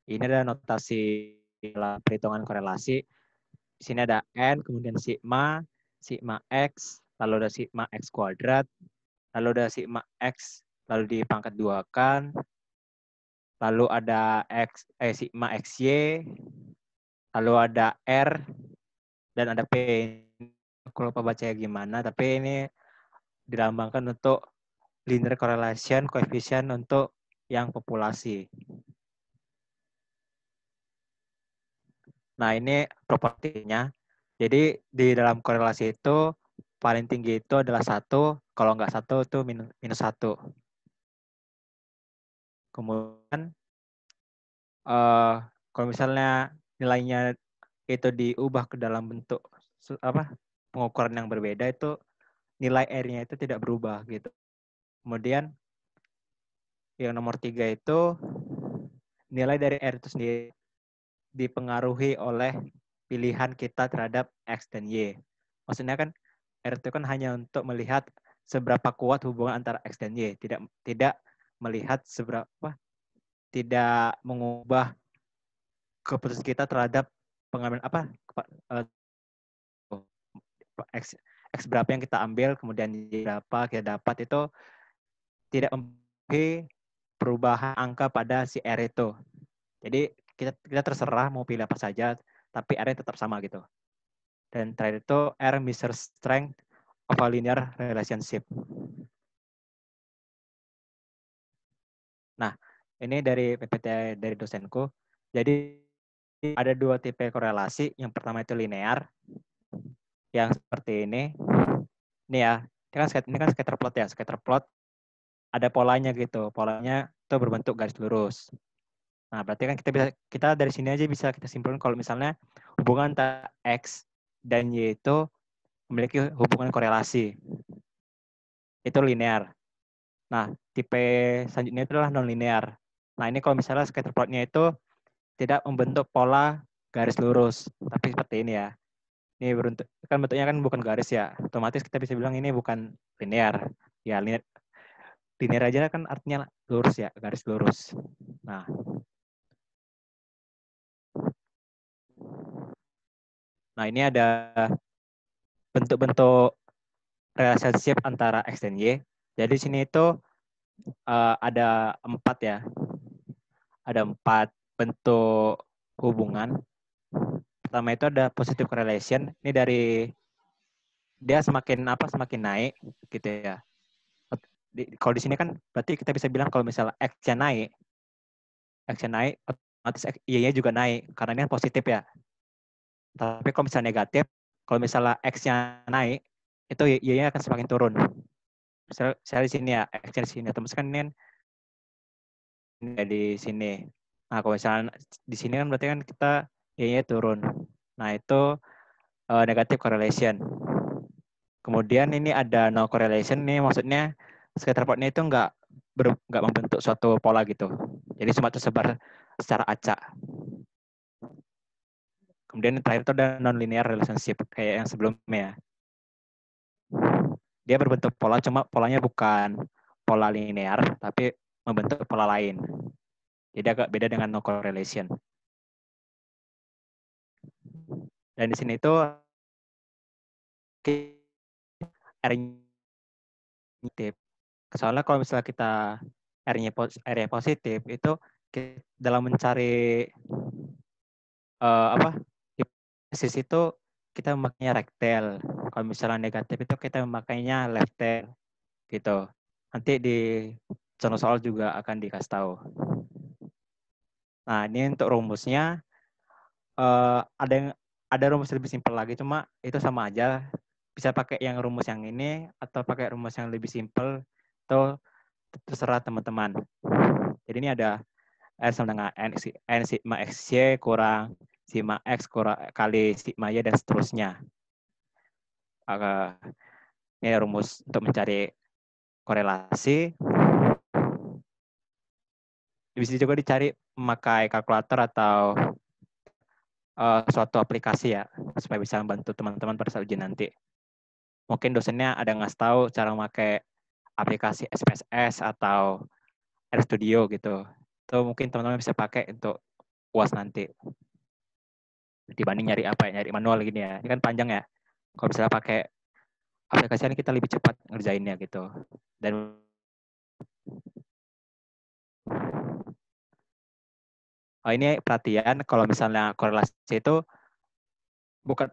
Ini adalah notasi dalam perhitungan korelasi. Di sini ada N, kemudian sigma X, lalu ada sigma X kuadrat, lalu ada sigma X, lalu dipangkat 2-kan, lalu ada sigma XY, lalu ada R, dan ada P. Aku lupa bacanya gimana, tapi ini dilambangkan untuk linear correlation coefficient untuk yang populasi. Nah, ini propertinya. Jadi di dalam korelasi itu paling tinggi itu adalah 1, kalau nggak 1 itu minus 1. Kemudian kalau misalnya nilainya itu diubah ke dalam bentuk pengukuran yang berbeda, itu nilai R-nya itu tidak berubah gitu. Kemudian yang nomor 3 itu nilai dari R itu sendiri dipengaruhi oleh pilihan kita terhadap X dan Y. Maksudnya kan R itu kan hanya untuk melihat seberapa kuat hubungan antara X dan Y, tidak melihat tidak mengubah keputusan kita terhadap pengambilan X, X berapa yang kita ambil, kemudian Y berapa kita dapat, itu tidak mempengaruhi perubahan angka pada si R itu. Jadi kita terserah mau pilih apa saja, tapi R-nya tetap sama gitu. Dan terakhir itu R measures strength of a linear relationship. Nah, ini dari PPT dari dosenku. Jadi ada 2 tipe korelasi. Yang pertama itu linear, yang seperti ini. Ini ya, ini kan scatter plot ya. Scatter plot ada polanya gitu. Polanya itu berbentuk garis lurus. Nah, berarti kan kita dari sini aja bisa kita simpulkan kalau misalnya hubungan antara X dan Y itu memiliki hubungan korelasi. Itu linear. Nah, tipe selanjutnya itu adalah non-linear. Nah, ini kalau misalnya scatter plotnya itu tidak membentuk pola garis lurus, tapi seperti ini ya. Ini kan bentuknya kan bukan garis ya. Otomatis kita bisa bilang ini bukan linear. Ya, linear aja kan artinya lurus ya, garis lurus. Nah, ini ada bentuk-bentuk relationship antara X dan Y. Jadi sini itu ada 4 ya. Ada 4 bentuk hubungan. Pertama itu ada positive correlation. Ini dari dia semakin naik gitu ya. Kalau di sini kan berarti kita bisa bilang kalau misalnya X-nya naik, otomatis Y-nya juga naik karena ini kan positif ya. Tapi kalau misalnya negatif, kalau misalnya X-nya naik, itu Y-nya akan semakin turun. Misalnya di sini ya, X-nya di sini, otomatis kan ini di sini. Nah, kalau misalnya di sini kan berarti kan kita Y-nya turun. Nah, itu negative correlation. Kemudian ini ada no correlation, nih maksudnya scatter plotnya itu nggak membentuk suatu pola gitu. Jadi cuma tersebar secara acak. Kemudian yang terakhir itu ada non-linear relationship kayak yang sebelumnya. Dia berbentuk pola, cuma polanya bukan pola linear, tapi membentuk pola lain. Jadi agak beda dengan no correlation. Dan di sini itu R positif. Soalnya kalau misalnya kita R-nya positif, itu dalam mencari hipotesis itu kita memakainya rectal. Kalau misalnya negatif itu kita memakainya left tail gitu. Nanti di contoh soal juga akan dikasih tahu. Nah, ini untuk rumusnya ada rumus lebih simpel lagi, cuma itu sama aja. Bisa pakai yang rumus yang ini atau pakai rumus yang lebih simpel, itu terserah teman-teman. Jadi ini ada R sama dengan N sigma XY kurang sigma X kali sigma Y dan seterusnya. Ini rumus untuk mencari korelasi. Bisa juga dicari memakai kalkulator atau suatu aplikasi ya, supaya bisa membantu teman-teman pada saat ujian nanti. Mungkin dosennya ada ngasih tahu cara memakai aplikasi SPSS atau RStudio gitu. Itu mungkin teman-teman bisa pakai untuk UAS nanti. Dibanding nyari manual gini ya. Ini kan panjang ya. Kalau misalnya pakai aplikasi ini kita lebih cepat ngerjainnya gitu. Dan ini perhatian kalau misalnya korelasi itu bukan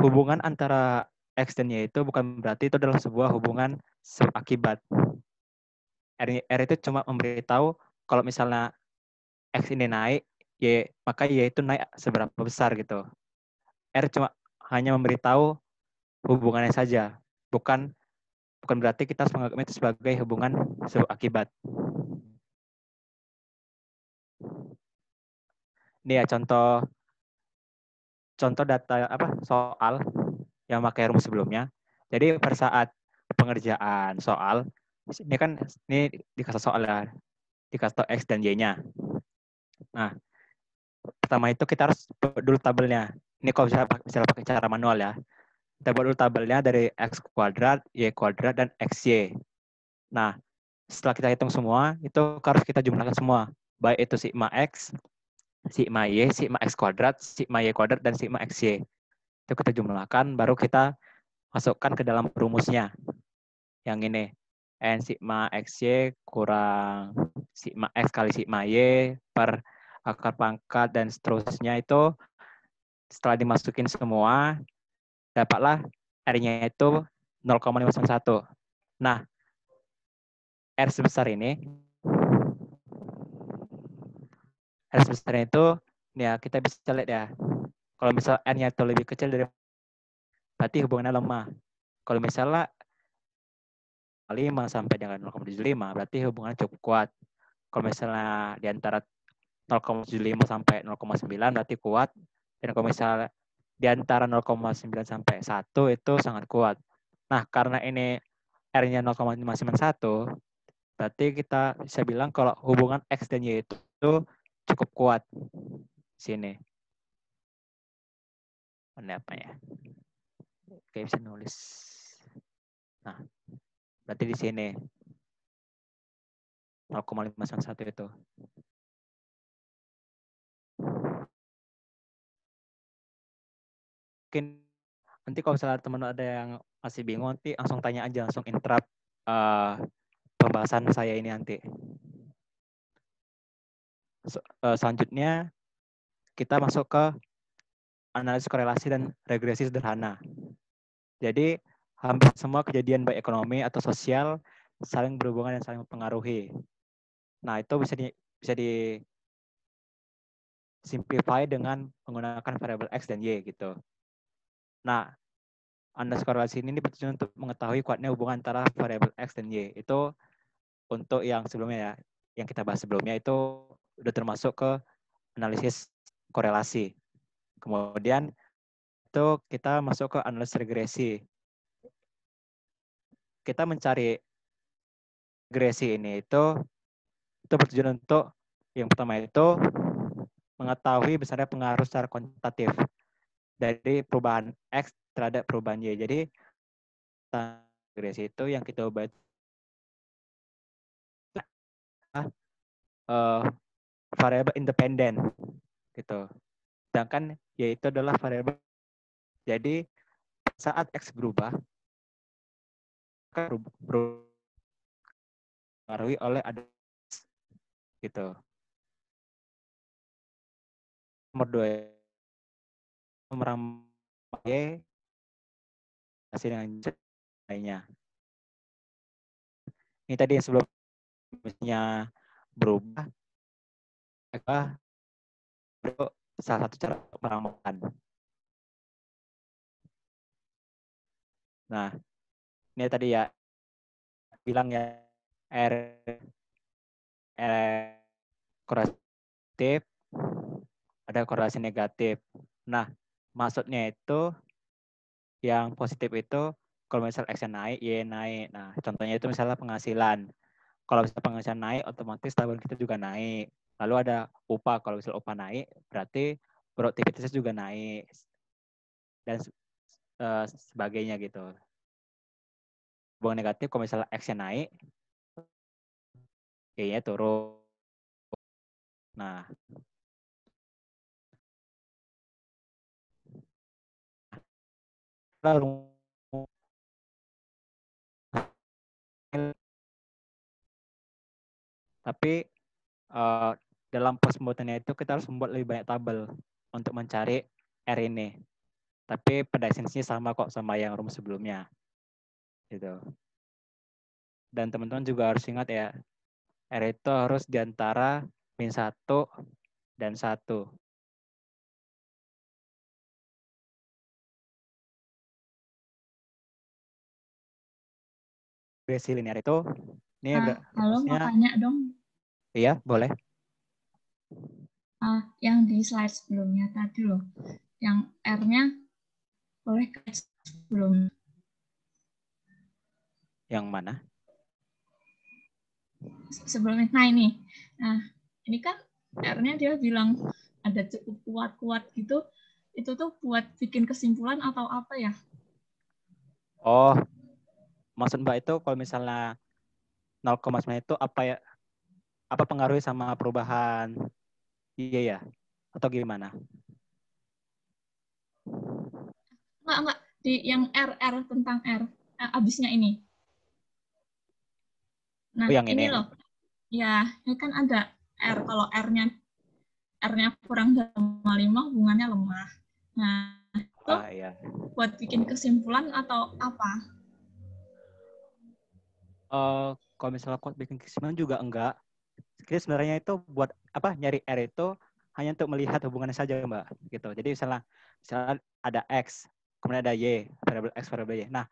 hubungan antara X dan Y itu bukan berarti itu adalah sebuah hubungan akibat. R itu cuma memberitahu kalau misalnya X ini naik, maka Y itu naik seberapa besar gitu. R cuma hanya memberitahu hubungannya saja, bukan berarti kita menganggap itu sebagai hubungan sebab akibat. Ini ya contoh data soal yang pakai rumus sebelumnya. Jadi pada saat pengerjaan soal, ini dikasih soal ya, dikasih X dan Y-nya. Nah, pertama itu kita harus buat dulu tabelnya. Ini kalau misalnya pakai cara manual ya. Kita buat dulu tabelnya dari X kuadrat, Y kuadrat, dan XY. Nah, setelah kita hitung semua, itu harus kita jumlahkan semua. Baik itu sigma X, sigma Y, sigma X kuadrat, sigma Y kuadrat, dan sigma XY. Itu kita jumlahkan, baru kita masukkan ke dalam rumusnya. Yang ini, N sigma XY kurang sigma X kali sigma Y per akar pangkat dan seterusnya itu setelah dimasukin semua, dapatlah R-nya itu 0,591. Nah, R sebesar ini, R sebesar itu, ya kita bisa lihat ya, kalau misal R-nya itu lebih kecil dari berarti hubungannya lemah. Kalau misalnya 5 sampai dengan 0,75 berarti hubungannya cukup kuat. Kalau misalnya di antara 0,75 sampai 0,9 berarti kuat. Dan kalau misalnya di antara 0,9 sampai 1 itu sangat kuat. Nah, karena ini R-nya 0,591, berarti kita bisa bilang kalau hubungan X dan Y itu cukup kuat. Sini. Ini apa ya? Oke, bisa nulis. Nah, berarti di sini 0,591 itu. Mungkin nanti kalau misalnya teman ada yang masih bingung, nanti langsung tanya aja, langsung interrupt pembahasan saya ini nanti. Selanjutnya kita masuk ke analisis korelasi dan regresi sederhana. Jadi hampir semua kejadian baik ekonomi atau sosial saling berhubungan dan saling mempengaruhi. Nah, itu bisa di simplify dengan menggunakan variabel X dan Y gitu. Nah, analisis korelasi ini bertujuan untuk mengetahui kuatnya hubungan antara variabel X dan Y. Itu untuk yang sebelumnya ya, yang kita bahas sebelumnya itu udah termasuk ke analisis korelasi. Kemudian itu kita masuk ke analisis regresi. Kita mencari regresi ini itu bertujuan untuk yang pertama itu mengetahui besarnya pengaruh secara kuantitatif dari perubahan X terhadap perubahan Y. Jadi regresi itu yang kita ubah variabel independen gitu. Sedangkan Y itu adalah variabel. Jadi saat X berubah, akan dipengaruhi oleh ada gitu. Nomor 2 meramal Y hasil dengan lainnya. Ini tadi yang sebelumnya berubah, itu salah satu cara meramalkan. Nah, ini tadi ya bilang ya R korelatif, ada korelasi negatif. Nah, maksudnya itu yang positif itu kalau misal X naik, Y naik. Nah, contohnya itu misalnya penghasilan. Kalau misalnya penghasilan naik, otomatis tabungan kita juga naik. Lalu ada upah. Kalau misalnya upah naik, berarti produktivitasnya juga naik. Dan sebagainya gitu. Hubungan negatif, kalau misalnya X-nya naik, Y-nya turun. Nah, Tapi dalam proses pembuatannya itu kita harus membuat lebih banyak tabel untuk mencari R ini. Tapi pada esensinya sama kok sama yang rumus sebelumnya. Gitu. Dan teman-teman juga harus ingat ya, R itu harus di antara min 1 dan 1. Regresi linear itu, ini Halo, mau rumusnya, tanya dong. iya boleh. Yang di slide sebelumnya tadi loh, yang R-nya boleh sebelum. Yang mana? Sebelumnya, nah ini kan R-nya dia bilang ada cukup kuat-kuat gitu, itu tuh buat bikin kesimpulan atau apa ya? Oh, maksud Mbak itu kalau misalnya 0,9 itu apa ya? Apa pengaruhnya sama perubahan iya ya? Atau gimana? Enggak, di yang R tentang R, abisnya ini. Oh, Nah, yang ini ini. loh. Ya, ini kan ada R. Kalau R-nya kurang dari 5 hubungannya lemah. Nah, itu Iya. buat bikin kesimpulan atau apa? Kalau misalnya kuat bikin kesimpulan juga enggak. Jadi sebenarnya itu buat apa? Nyari R itu hanya untuk melihat hubungannya saja, Mbak. Gitu. Jadi misalnya ada X, kemudian ada Y, variabel X, variabel Y. Nah,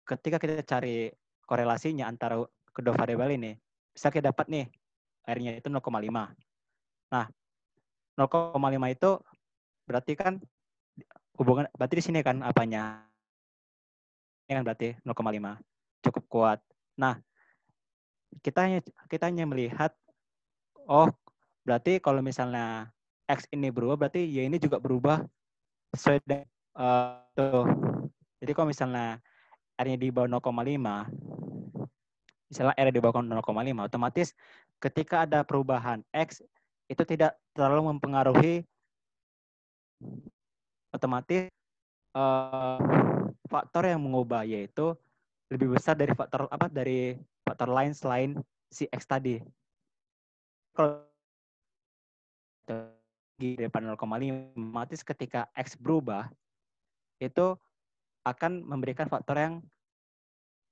ketika kita cari korelasinya antara kedua variabel ini, bisa kita dapat nih R-nya itu 0,5. Nah, 0,5 itu berarti kan hubungan, berarti di sini kan apanya? Ini kan berarti 0,5. Cukup kuat. Nah, kita hanya melihat, oh berarti kalau misalnya X ini berubah, berarti Y ini juga berubah sesuai dengan tuh. Jadi kalau misalnya R-nya di bawah 0,5, misalnya R di bawah 0,5, otomatis ketika ada perubahan X, itu tidak terlalu mempengaruhi, otomatis faktor yang mengubah Y itu lebih besar dari faktor lain selain si X tadi. Kalau daripada 0,5, otomatis ketika X berubah, itu akan memberikan faktor yang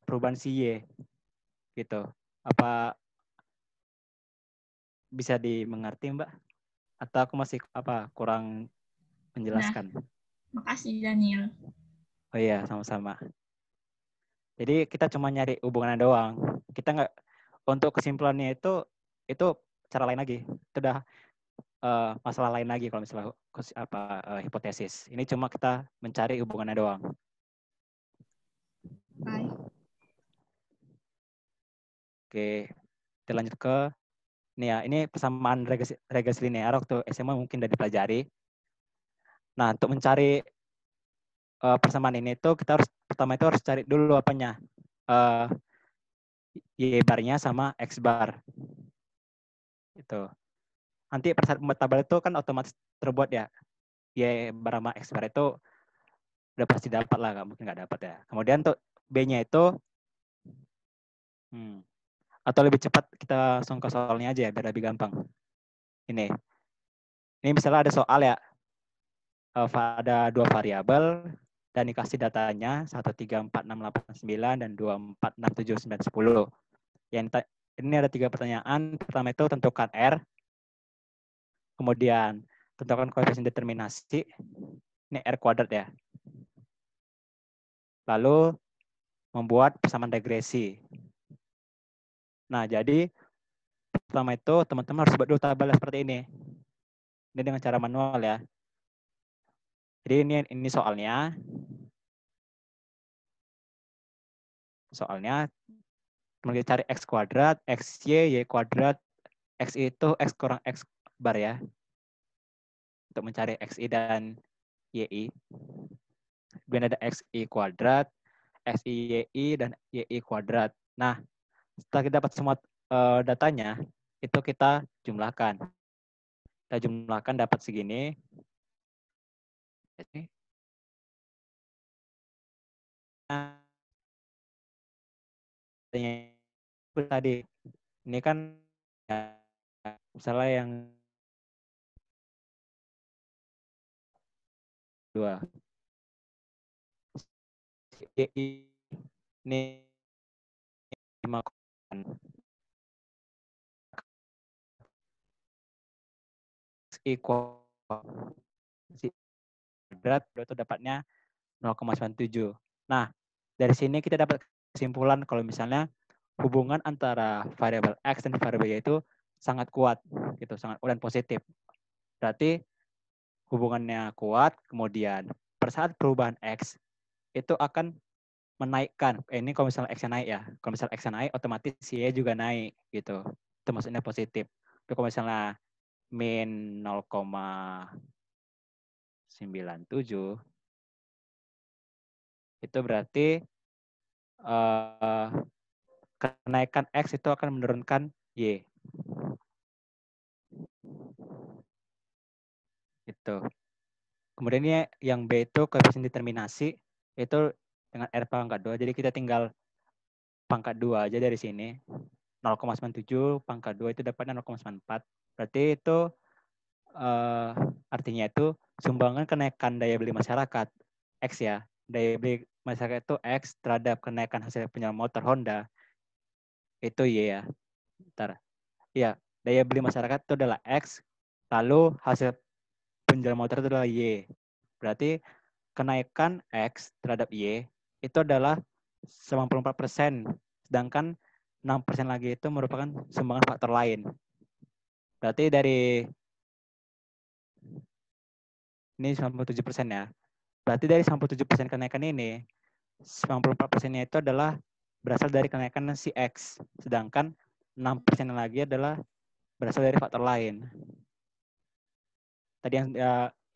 perubahan si Y. Gitu. Apa bisa dimengerti, Mbak? Atau aku masih kurang Nah, menjelaskan? makasih Daniel. Oh iya, sama-sama. Jadi kita cuma nyari hubungannya doang. Kita nggak, untuk kesimpulannya itu cara lain lagi. Itu udah masalah lain lagi kalau misalnya hipotesis. Ini cuma kita mencari hubungannya doang. Bye. Oke, kita lanjut ke ini ya. Ini persamaan regresi linear waktu SMA mungkin udah dipelajari. Nah, untuk mencari persamaan ini tuh kita pertama itu harus cari dulu apanya. Y barnya sama X bar. Itu. Nanti pada saat membuat tabel itu kan otomatis terbuat ya. Y bar sama X bar itu udah pasti dapat lah, nggak mungkin nggak dapat ya. Kemudian untuk B-nya itu, atau lebih cepat kita langsung ke soalnya aja ya, biar lebih gampang. Ini misalnya ada soal ya, ada dua variabel dan dikasih datanya 1, 3, 4, 6, 8, 9 dan 2, 4, 6, 7, 9, 10. Ini ada 3 pertanyaan. Pertama itu tentukan R, kemudian tentukan koefisien determinasi, ini R kuadrat ya. Lalu membuat persamaan regresi. Nah, jadi pertama itu teman-teman harus buat dulu tabel seperti ini. Ini dengan cara manual ya. Jadi ini soalnya. Soalnya kemudian cari X kuadrat, XY, Y kuadrat, X itu X kurang X bar ya. Untuk mencari XI dan YI. Kemudian ada XI kuadrat, XI YI, dan YI kuadrat. Nah, setelah kita dapat semua datanya, itu kita jumlahkan. Kita jumlahkan dapat segini. tadi ini kan ya, misalnya yang dua ini 5 equal si berat itu dapatnya 0,97. Nah, dari sini kita dapat kesimpulan kalau misalnya hubungan antara variabel X dan variabel Y itu sangat kuat, gitu, sangat dan positif. Berarti hubungannya kuat, kemudian pada saat perubahan X itu akan menaikkan. Ini kalau misalnya X naik ya, kalau misalnya X naik, otomatis Y juga naik, gitu. Itu maksudnya positif. Tapi kalau misalnya min 0,97 itu berarti kenaikan X itu akan menurunkan Y. Gitu. Kemudian ini yang B itu koefisien determinasi itu dengan R pangkat 2. Jadi kita tinggal pangkat 2 aja dari sini. 0,97 pangkat 2 itu dapatnya 0,94. Berarti itu artinya itu sumbangan kenaikan daya beli masyarakat X ya. Daya beli masyarakat itu X terhadap kenaikan hasil penjualan motor Honda itu Y ya. Bentar. Ya, daya beli masyarakat itu adalah X, lalu hasil penjualan motor itu adalah Y. Berarti kenaikan X terhadap Y itu adalah 94%, sedangkan 6% lagi itu merupakan sumbangan faktor lain. Berarti dari ini 97% ya. Berarti dari 97% kenaikan ini, 94%-nya itu adalah berasal dari kenaikan si X, sedangkan 6% lagi adalah berasal dari faktor lain. Tadi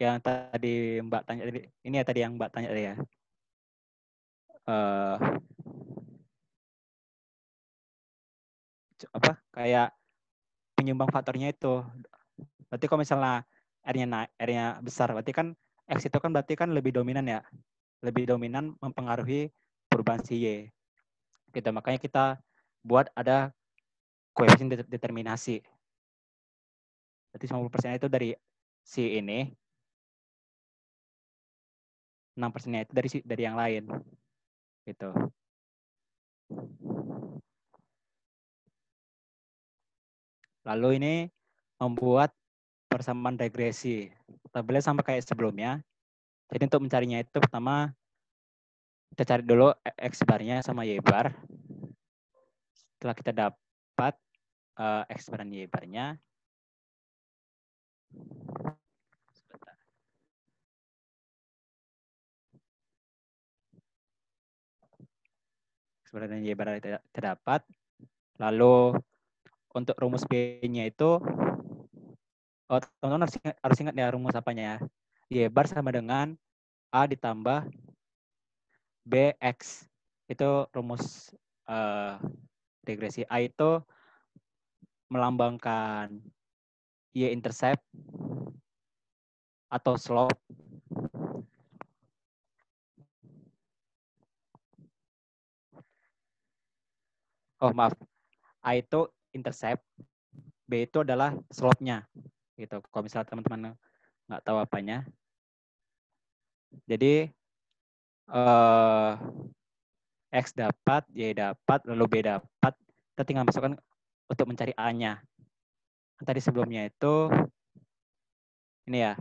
yang tadi Mbak tanya tadi, ini ya tadi yang Mbak tanya tadi ya. Apa kayak penyumbang faktornya itu. Berarti kalau misalnya R-nya naik, R-nya besar, berarti kan X itu kan berarti kan lebih dominan ya. Lebih dominan mempengaruhi perubahan si Y. Gitu, makanya kita buat ada koefisien determinasi. Berarti 90% itu dari si ini, 6%-nya itu dari yang lain. Gitu. Lalu ini membuat persamaan regresi. Tabelnya sama kayak sebelumnya. Jadi untuk mencarinya itu pertama kita cari dulu X barnya sama Y bar. Setelah kita dapat X bar dan Y barnya, X bar dan Y bar kita dapat. Lalu untuk rumus B-nya itu, teman-teman harus ingat ya rumus apanya ya. Y bar sama dengan A ditambah BX. Itu rumus regresi. A itu melambangkan Y-intercept atau slope. Oh maaf, A itu intercept, B itu adalah slope-nya. Gitu. Kalau misalnya teman-teman nggak tahu apanya. Jadi X dapat, Y dapat, lalu B dapat. Kita tinggal masukkan untuk mencari A-nya. Tadi sebelumnya itu ini ya.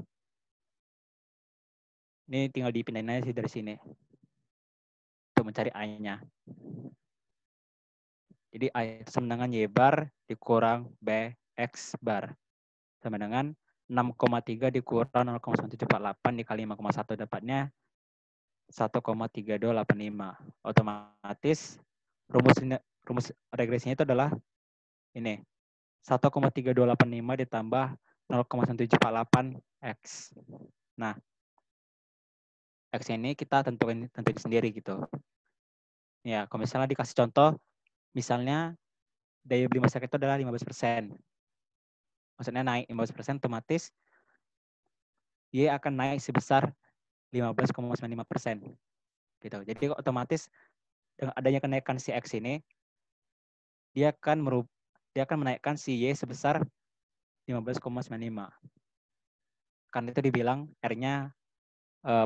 Ini tinggal dipindahin aja sih dari sini. Untuk mencari A-nya. Jadi A itu sama dengan Y bar dikurang BX bar. Sama dengan 6,3 dikurang 0,9748 dikali 5,1 dapatnya 1,3285. Otomatis rumus regresinya itu adalah ini. 1,3285 ditambah 0,9748 X. Nah, X ini kita tentuin sendiri gitu. Ya, kalau misalnya dikasih contoh, misalnya daya beli masyarakat itu adalah 15%. Maksudnya naik 15%, otomatis Y akan naik sebesar 15,95%. gitu. Jadi otomatis dengan adanya kenaikan si X ini, dia akan menaikkan si Y sebesar 15,95. Karena itu dibilang R-nya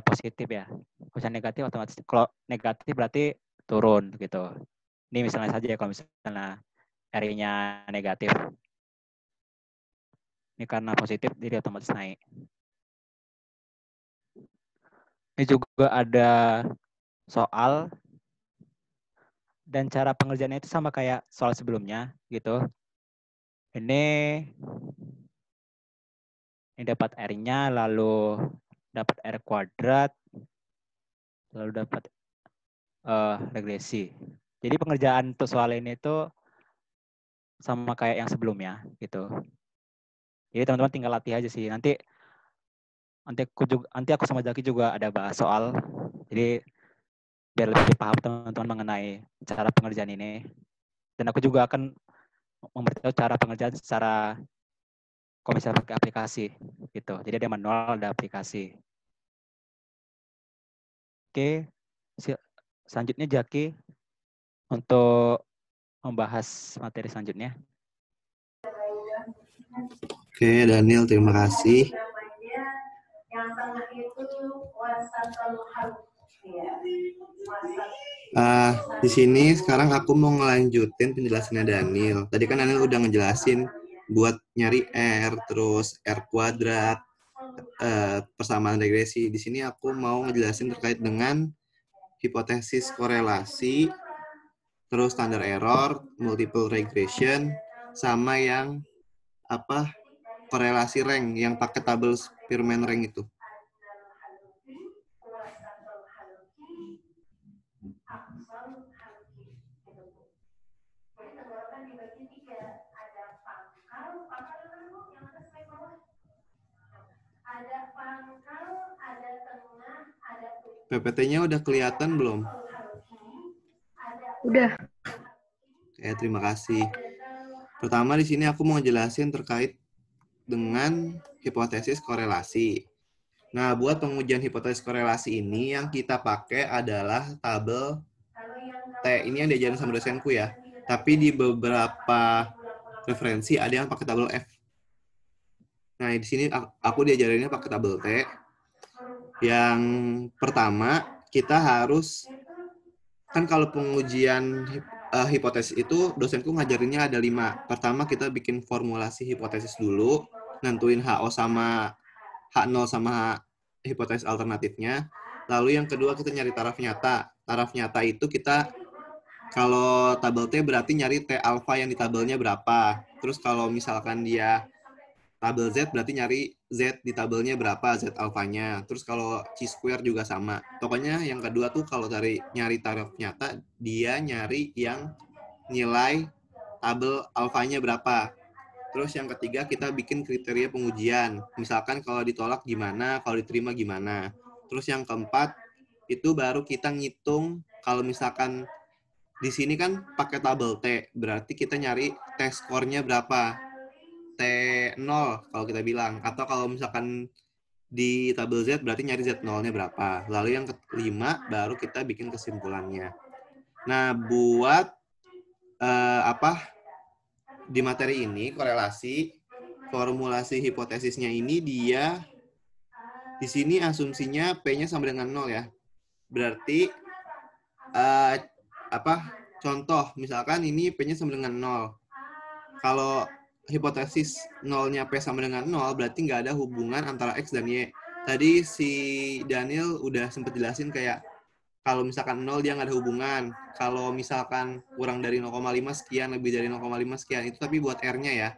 positif ya. Kalau negatif otomatis, kalau negatif berarti turun gitu. Ini misalnya saja kalau misalnya R-nya negatif. Ini karena positif jadi otomatis naik. Ini juga ada soal dan cara pengerjaannya itu sama kayak soal sebelumnya gitu. Ini dapat R-nya, lalu dapat R kuadrat, lalu dapat regresi. Jadi pengerjaan untuk soal ini itu sama kayak yang sebelumnya gitu. Jadi teman-teman tinggal latih aja sih. Nanti aku sama Zaki juga ada bahas soal. Jadi biar lebih paham teman-teman mengenai cara pengerjaan ini. Dan aku juga akan memberitahu cara pengerjaan secara kalau misalnya pakai aplikasi gitu. Jadi ada manual, ada aplikasi. Oke, selanjutnya Zaki untuk membahas materi selanjutnya. Oke, Daniel, terima kasih. Di sini sekarang aku mau ngelanjutin penjelasannya Daniel. Tadi kan Daniel udah ngejelasin buat nyari R, terus R kuadrat, persamaan regresi. Di sini aku mau ngejelasin terkait dengan hipotesis korelasi, terus standar error, multiple regression, sama yang korelasi rank yang pakai tabel Spearman rank itu. PPT-nya udah kelihatan belum? Udah. Oke, terima kasih. Pertama di sini aku mau jelasin terkait dengan hipotesis korelasi. Nah, buat pengujian hipotesis korelasi ini yang kita pakai adalah tabel T. Ini yang diajarin sama dosenku ya. Tapi di beberapa referensi ada yang pakai tabel F. Nah, di sini aku diajarinnya pakai tabel T. Yang pertama, kita harus, kan kalau pengujian hipotesis itu dosenku ngajarinnya ada 5. Pertama kita bikin formulasi hipotesis dulu, nentuin HO sama H0 sama hipotesis alternatifnya. Lalu yang kedua kita nyari taraf nyata. Taraf nyata itu kita, kalau tabel T berarti nyari T alfa yang di tabelnya berapa. Terus kalau misalkan dia tabel Z berarti nyari Z di tabelnya berapa, Z alfanya. Terus kalau chi-square juga sama. Pokoknya yang kedua tuh kalau nyari taraf nyata, dia nyari yang nilai tabel alfanya berapa. Terus yang ketiga kita bikin kriteria pengujian. Misalkan kalau ditolak gimana, kalau diterima gimana. Terus yang keempat, itu baru kita ngitung kalau misalkan di sini kan pakai tabel T, berarti kita nyari T-score-nya berapa. T0 kalau kita bilang. Atau kalau misalkan di tabel Z berarti nyari Z0-nya berapa. Lalu yang kelima baru kita bikin kesimpulannya. Nah, buat di materi ini korelasi formulasi hipotesisnya ini dia di sini asumsinya P-nya sama dengan 0 ya. Berarti contoh misalkan ini P-nya sama dengan 0. Kalau hipotesis 0-nya P sama dengan 0 berarti nggak ada hubungan antara X dan Y. Tadi si Daniel udah sempat jelasin kayak kalau misalkan 0 dia nggak ada hubungan. Kalau misalkan kurang dari 0,5 sekian, lebih dari 0,5 sekian, itu tapi buat R-nya ya.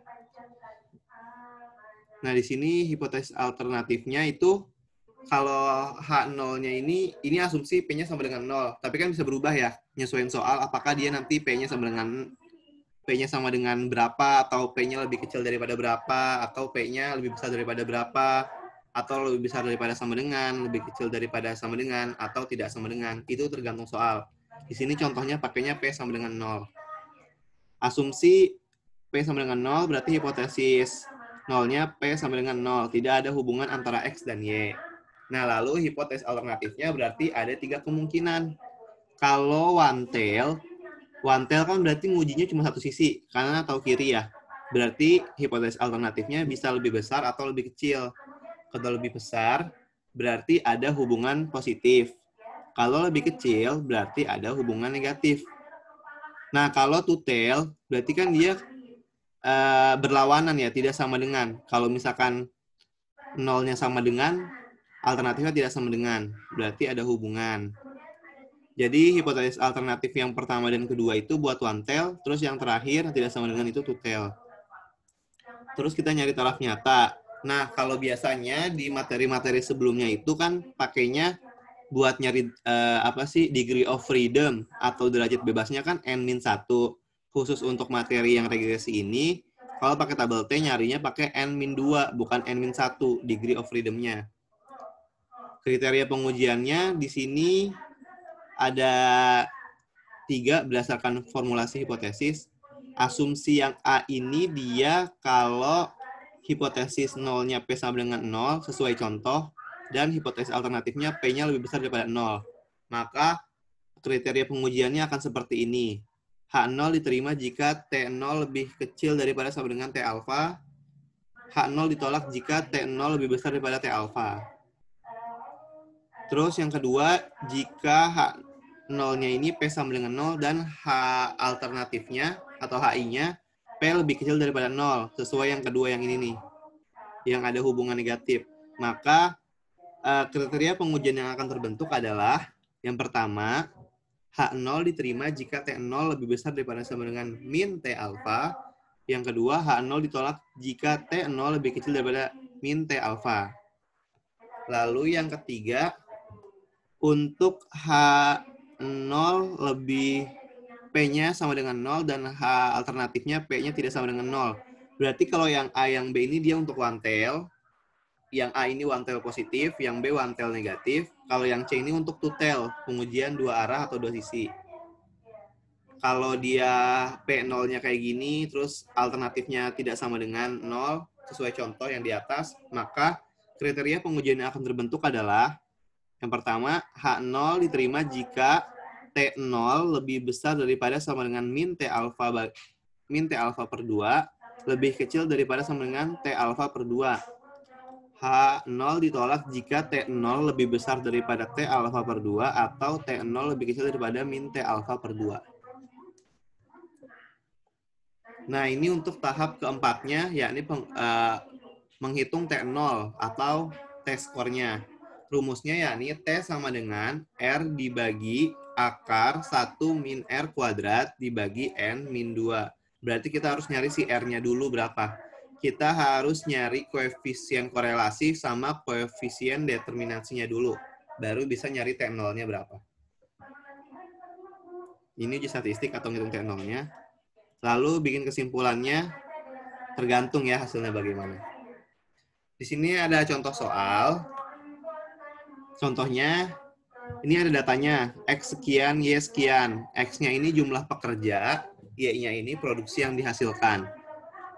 Nah, di sini hipotesis alternatifnya itu kalau H0-nya ini asumsi P-nya sama dengan 0. Tapi kan bisa berubah ya, nyesuaiin soal apakah dia nanti P-nya sama dengan berapa, atau P-nya lebih kecil daripada berapa, atau P-nya lebih besar daripada berapa, atau lebih besar daripada sama dengan, lebih kecil daripada sama dengan, atau tidak sama dengan. Itu tergantung soal. Di sini contohnya pakainya P sama dengan 0. Asumsi P sama dengan 0 berarti hipotesis 0-nya P sama dengan 0. Tidak ada hubungan antara X dan Y. Nah, lalu hipotesis alternatifnya berarti ada 3 kemungkinan. Kalau one tail kan berarti ngujinya cuma satu sisi, kanan atau kiri ya. Berarti hipotesis alternatifnya bisa lebih besar atau lebih kecil. Kalau lebih besar, berarti ada hubungan positif. Kalau lebih kecil, berarti ada hubungan negatif. Nah, kalau two tail, berarti kan dia berlawanan ya, tidak sama dengan. Kalau misalkan nolnya sama dengan, alternatifnya tidak sama dengan. Berarti ada hubungan. Jadi hipotesis alternatif yang pertama dan kedua itu buat one tail, terus yang terakhir tidak sama dengan itu two tail. Terus kita nyari taraf nyata. Nah, kalau biasanya di materi-materi sebelumnya itu kan pakainya buat nyari degree of freedom atau derajat bebasnya kan N-1. Khusus untuk materi yang regresi ini, kalau pakai tabel T nyarinya pakai N-2, bukan N-1 degree of freedom-nya. Kriteria pengujiannya di sini ada 3 berdasarkan formulasi hipotesis. Asumsi yang A ini dia kalau hipotesis nolnya P sama dengan 0 sesuai contoh, dan hipotesis alternatifnya P-nya lebih besar daripada 0. Maka kriteria pengujiannya akan seperti ini. H0 diterima jika T0 lebih kecil daripada sama dengan T alfa. H0 ditolak jika T0 lebih besar daripada T alfa. Terus yang kedua, jika H0-nya ini P sama dengan 0 dan H alternatifnya atau HI-nya P lebih kecil daripada 0, sesuai yang kedua yang ini nih, yang ada hubungan negatif. Maka kriteria pengujian yang akan terbentuk adalah yang pertama, H0 diterima jika T0 lebih besar daripada sama dengan min T alfa. Yang kedua, H0 ditolak jika T0 lebih kecil daripada min T alfa. Lalu yang ketiga, untuk H0 lebih P-nya sama dengan 0 dan H alternatifnya P-nya tidak sama dengan 0. Berarti kalau yang A, yang B ini dia untuk one tail. Yang A ini one tail positif, yang B one tail negatif. Kalau yang C ini untuk two tail, pengujian dua arah atau dua sisi. Kalau dia P0-nya kayak gini, terus alternatifnya tidak sama dengan 0, sesuai contoh yang di atas, maka kriteria pengujian yang akan terbentuk adalah yang pertama, H0 diterima jika T0 lebih besar daripada sama dengan min T alfa per 2, lebih kecil daripada sama dengan T alfa per 2. H0 ditolak jika T0 lebih besar daripada T alfa per 2 atau T0 lebih kecil daripada min T alfa per 2. Nah, ini untuk tahap keempatnya, yakni menghitung T0 atau T-score-nya. Rumusnya yakni T sama dengan R dibagi akar 1 min R kuadrat dibagi N min 2. Berarti kita harus nyari si R-nya dulu berapa. Kita harus nyari koefisien korelasi sama koefisien determinasinya dulu. Baru bisa nyari T0-nya berapa. Ini uji statistik atau ngitung T0-nya. Lalu bikin kesimpulannya, tergantung ya hasilnya bagaimana. Di sini ada contoh soal. Contohnya, ini ada datanya, X sekian, Y sekian. X-nya ini jumlah pekerja, Y-nya ini produksi yang dihasilkan.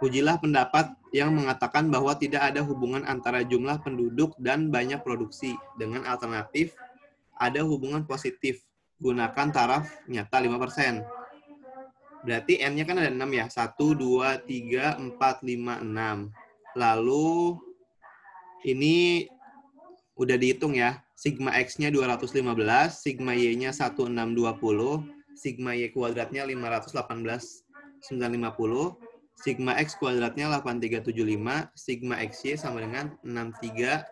Ujilah pendapat yang mengatakan bahwa tidak ada hubungan antara jumlah penduduk dan banyak produksi. Dengan alternatif, ada hubungan positif. Gunakan taraf nyata 5%. Berarti N-nya kan ada 6 ya. 1, 2, 3, 4, 5, 6. Lalu, ini udah dihitung ya. Sigma X-nya 215, sigma Y-nya 1620, sigma Y kuadratnya 518, 950, sigma X kuadratnya 8375, sigma XY sama dengan 63025.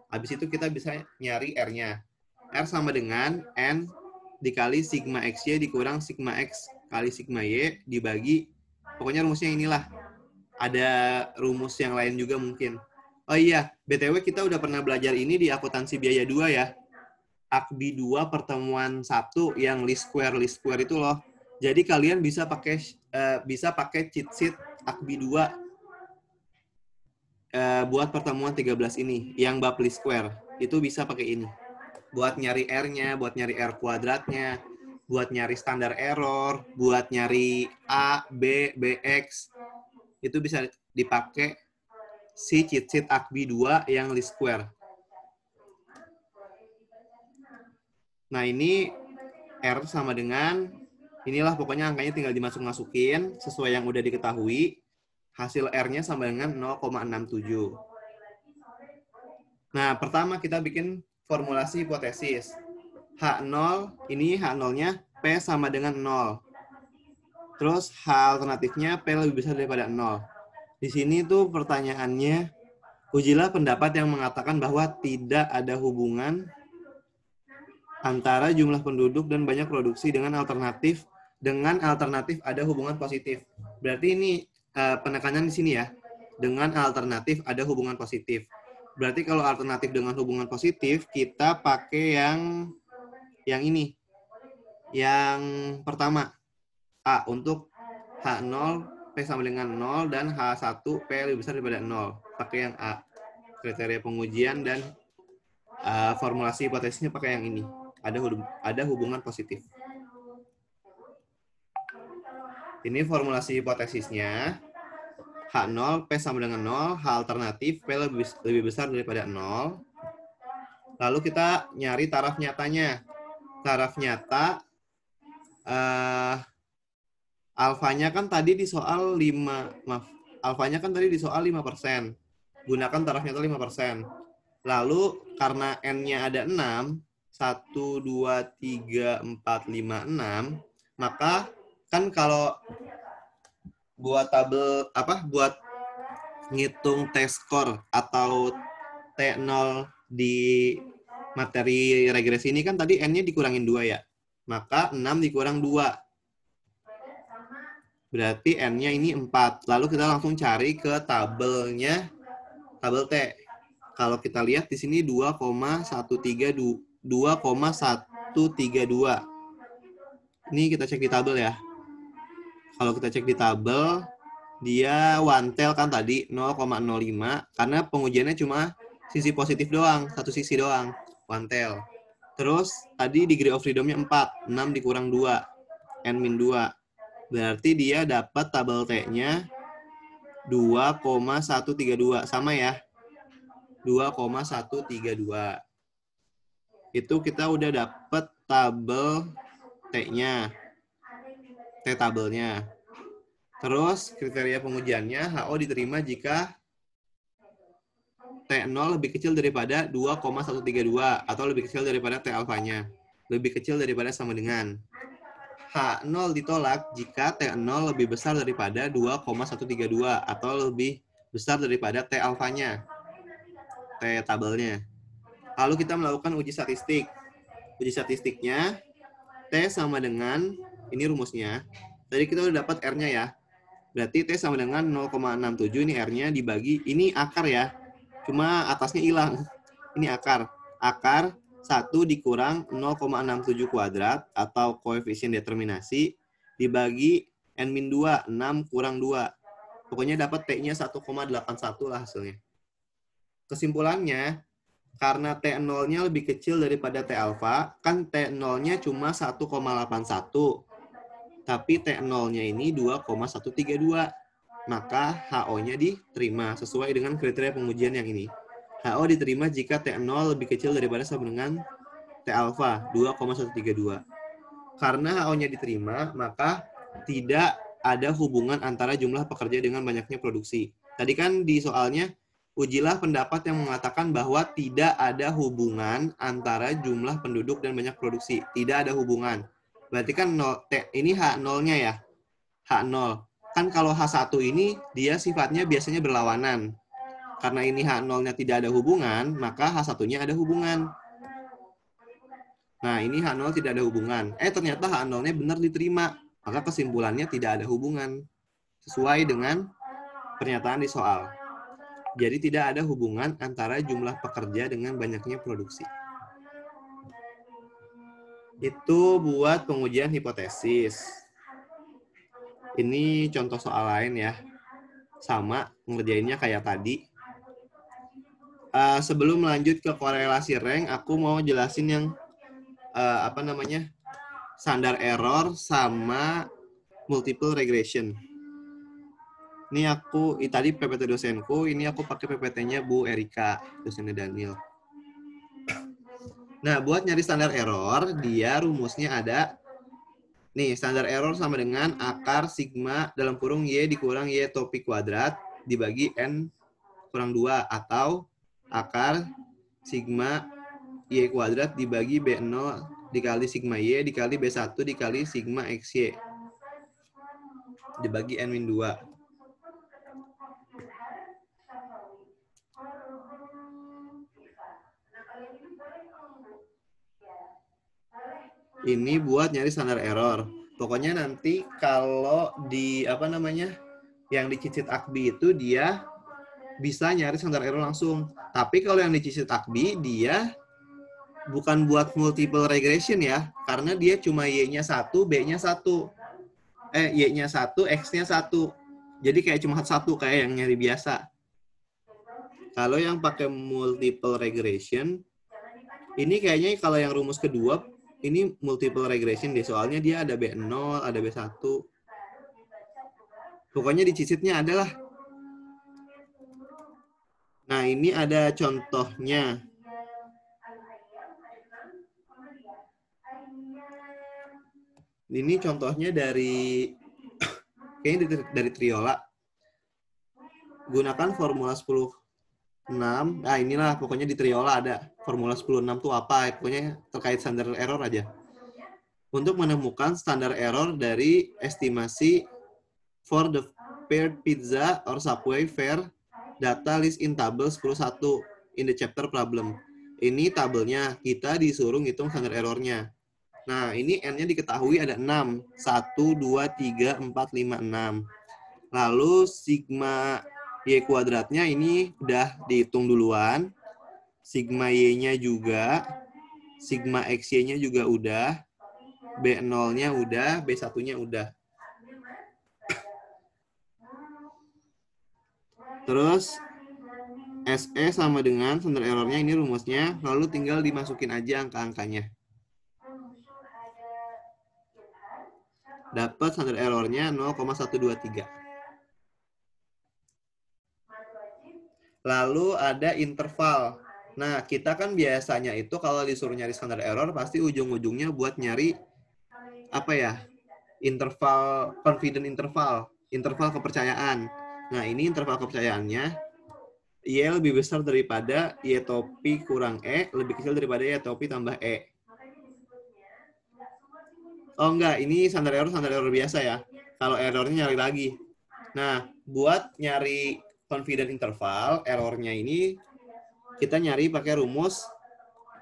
Habis itu kita bisa nyari R-nya. R sama dengan N dikali sigma XY dikurang sigma X kali sigma Y dibagi, pokoknya rumusnya inilah. Ada rumus yang lain juga mungkin. Oh iya, BTW kita udah pernah belajar ini di akuntansi biaya 2 ya. AKBI 2 pertemuan 1 yang least square itu loh. Jadi kalian bisa pakai cheat sheet AKBI 2 buat pertemuan 13 ini yang bab least square. Itu bisa pakai ini. Buat nyari R-nya, buat nyari R kuadratnya, buat nyari standar error, buat nyari A, B, BX. Itu bisa dipakai si cheat sheet AKBI 2 yang least square. Nah, ini R sama dengan, inilah pokoknya angkanya tinggal dimasuk-masukin sesuai yang udah diketahui. Hasil R-nya sama dengan 0,67. Nah, pertama kita bikin formulasi hipotesis. H0, ini H0-nya P sama dengan 0. Terus H alternatifnya P lebih besar daripada 0. Di sini tuh pertanyaannya, ujilah pendapat yang mengatakan bahwa tidak ada hubungan antara jumlah penduduk dan banyak produksi dengan alternatif ada hubungan positif. Berarti ini penekanan di sini ya, dengan alternatif ada hubungan positif. Berarti kalau alternatif dengan hubungan positif, kita pakai yang ini. Yang pertama, A untuk H0 P sama dengan 0 dan H1 P lebih besar daripada 0. Pakai yang A. Kriteria pengujian dan formulasi hipotesisnya pakai yang ini. Ada hubungan positif. Ini formulasi hipotesisnya. H0 P sama dengan 0, H alternatif P lebih besar daripada 0. Lalu kita nyari taraf nyatanya. Taraf nyata alfanya kan tadi di soal 5%. Gunakan taraf nyata 5%. Lalu karena N-nya ada 6, 1, 2, 3, 4, 5, 6, maka kan kalau buat tabel buat ngitung T-score atau T0 di materi regresi ini kan tadi N-nya dikurangin 2 ya. Maka 6 dikurang 2. Berarti N-nya ini 4. Lalu kita langsung cari ke tabel T. Kalau kita lihat di sini 2,132. Ini kita cek di tabel ya. Kalau kita cek di tabel, dia one tail kan tadi 0,05 karena pengujiannya cuma sisi positif doang, satu sisi doang, one tail. Terus tadi degree of freedom-nya 4, 6 dikurang 2, N-2. Berarti dia dapat tabel T-nya 2,132. Sama ya. 2,132. Itu kita udah dapat tabel T-nya. T-tabelnya. Terus kriteria pengujiannya HO diterima jika T0 lebih kecil daripada 2,132 atau lebih kecil daripada T alfanya. Lebih kecil daripada sama dengan. H0 ditolak jika T0 lebih besar daripada 2,132 atau lebih besar daripada T alfanya. T tabelnya. Lalu kita melakukan uji statistik. Uji statistiknya T sama dengan, ini rumusnya. Tadi kita udah dapat R-nya ya. Berarti T sama dengan 0,67, ini R-nya dibagi, ini akar ya. Cuma atasnya hilang. Ini akar. Akar 1 dikurang 0,67 kuadrat atau koefisien determinasi dibagi N-2, 6 kurang 2. Pokoknya dapat T-nya 1,81 lah hasilnya. Kesimpulannya, karena T0-nya lebih kecil daripada T alfa, kan T0-nya cuma 1,81. Tapi T0-nya ini 2,132. Maka HO-nya diterima sesuai dengan kriteria pengujian yang ini. HO diterima jika T0 lebih kecil daripada sama dengan T alfa, 2,132. Karena HO-nya diterima, maka tidak ada hubungan antara jumlah pekerja dengan banyaknya produksi. Tadi kan di soalnya, ujilah pendapat yang mengatakan bahwa tidak ada hubungan antara jumlah penduduk dan banyak produksi. Tidak ada hubungan. Berarti kan ini H0-nya ya. H0. Kan kalau H1 ini dia sifatnya biasanya berlawanan. Karena ini H0-nya tidak ada hubungan, maka H1-nya ada hubungan. Nah, ini H0 tidak ada hubungan. Ternyata H0-nya benar diterima. Maka kesimpulannya tidak ada hubungan. Sesuai dengan pernyataan di soal. Jadi tidak ada hubungan antara jumlah pekerja dengan banyaknya produksi. Itu buat pengujian hipotesis. Ini contoh soal lain ya. Sama, ngerjainnya kayak tadi. Sebelum lanjut ke korelasi rank, aku mau jelasin yang standar error sama multiple regression. Ini tadi PPT dosenku, ini aku pakai PPT-nya Bu Erika, dosennya Daniel. Nah, buat nyari standar error, dia rumusnya ada. Nih, standar error sama dengan akar sigma dalam kurung Y dikurang Y topi kuadrat dibagi N kurang 2. Atau akar sigma Y kuadrat dibagi B0 dikali sigma Y dikali B1 dikali sigma XY dibagi N-2. Ini buat nyari standar error. Pokoknya nanti kalau di yang dicicit Akbi itu dia bisa nyari standar error langsung. Tapi kalau yang dicicit Akbi dia bukan buat multiple regression ya, karena dia cuma Y-nya 1, B-nya 1. Y-nya 1, X-nya 1. Jadi kayak cuma satu kayak yang nyari biasa. Kalau yang pakai multiple regression, ini kayaknya kalau yang rumus kedua ini multiple regression deh, soalnya dia ada B0, ada B1. Pokoknya dicicitnya adalah. Nah, ini ada contohnya. Ini contohnya kayaknya dari Triola. Gunakan formula 10 6. Nah, inilah pokoknya di Triola ada formula 10-6 tuh apa? Pokoknya terkait standar error aja. Untuk menemukan standar error dari estimasi for the paired pizza or Subway fare data list in table 10.1 in the chapter problem. Ini tabelnya, kita disuruh ngitung standar errornya. Nah, ini N-nya diketahui ada 6. 1, 2, 3, 4, 5, 6. Lalu sigma Y kuadratnya ini udah dihitung duluan. Sigma Y-nya juga. Sigma XY-nya juga udah. B0-nya udah. B1-nya udah. Terus SE sama dengan standar errornya ini rumusnya. Lalu tinggal dimasukin aja angka-angkanya. Dapat standar errornya 0,123. Lalu ada interval. Nah, kita kan biasanya itu kalau disuruh nyari standar error, pasti ujung-ujungnya buat nyari interval, confident interval, interval kepercayaan. Nah, ini interval kepercayaannya Y lebih besar daripada Y topi kurang E, lebih kecil daripada Y topi tambah E. Oh enggak, ini standar error biasa ya. Kalau errornya nyari lagi. Nah, buat nyari confident interval, errornya ini kita nyari pakai rumus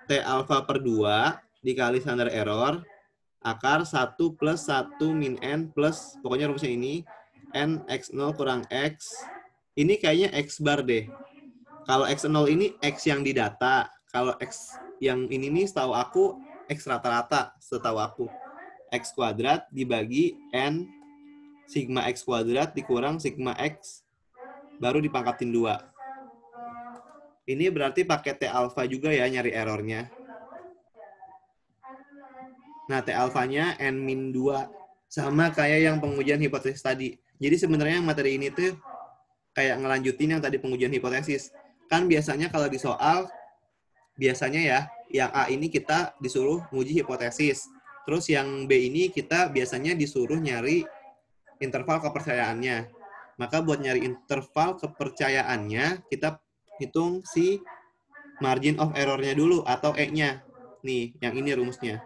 T alpha per 2 dikali standar error akar 1 plus 1 min N plus, pokoknya rumusnya ini, N X0 kurang X. Ini kayaknya X bar deh. Kalau X0 ini X yang di data. Kalau X yang ini nih setahu aku X rata-rata, setahu aku. X kuadrat dibagi N sigma X kuadrat dikurang sigma X baru dipangkatin 2. Ini berarti pakai T alpha juga ya nyari errornya. Nah, T alpha-nya N-2. Sama kayak yang pengujian hipotesis tadi. Jadi sebenarnya materi ini tuh kayak ngelanjutin yang tadi pengujian hipotesis. Kan biasanya kalau di soal, biasanya ya, yang A ini kita disuruh nguji hipotesis. Terus yang B ini kita biasanya disuruh nyari interval kepercayaannya. Maka buat nyari interval kepercayaannya, kita hitung si margin of error-nya dulu atau E-nya. Nih, yang ini rumusnya.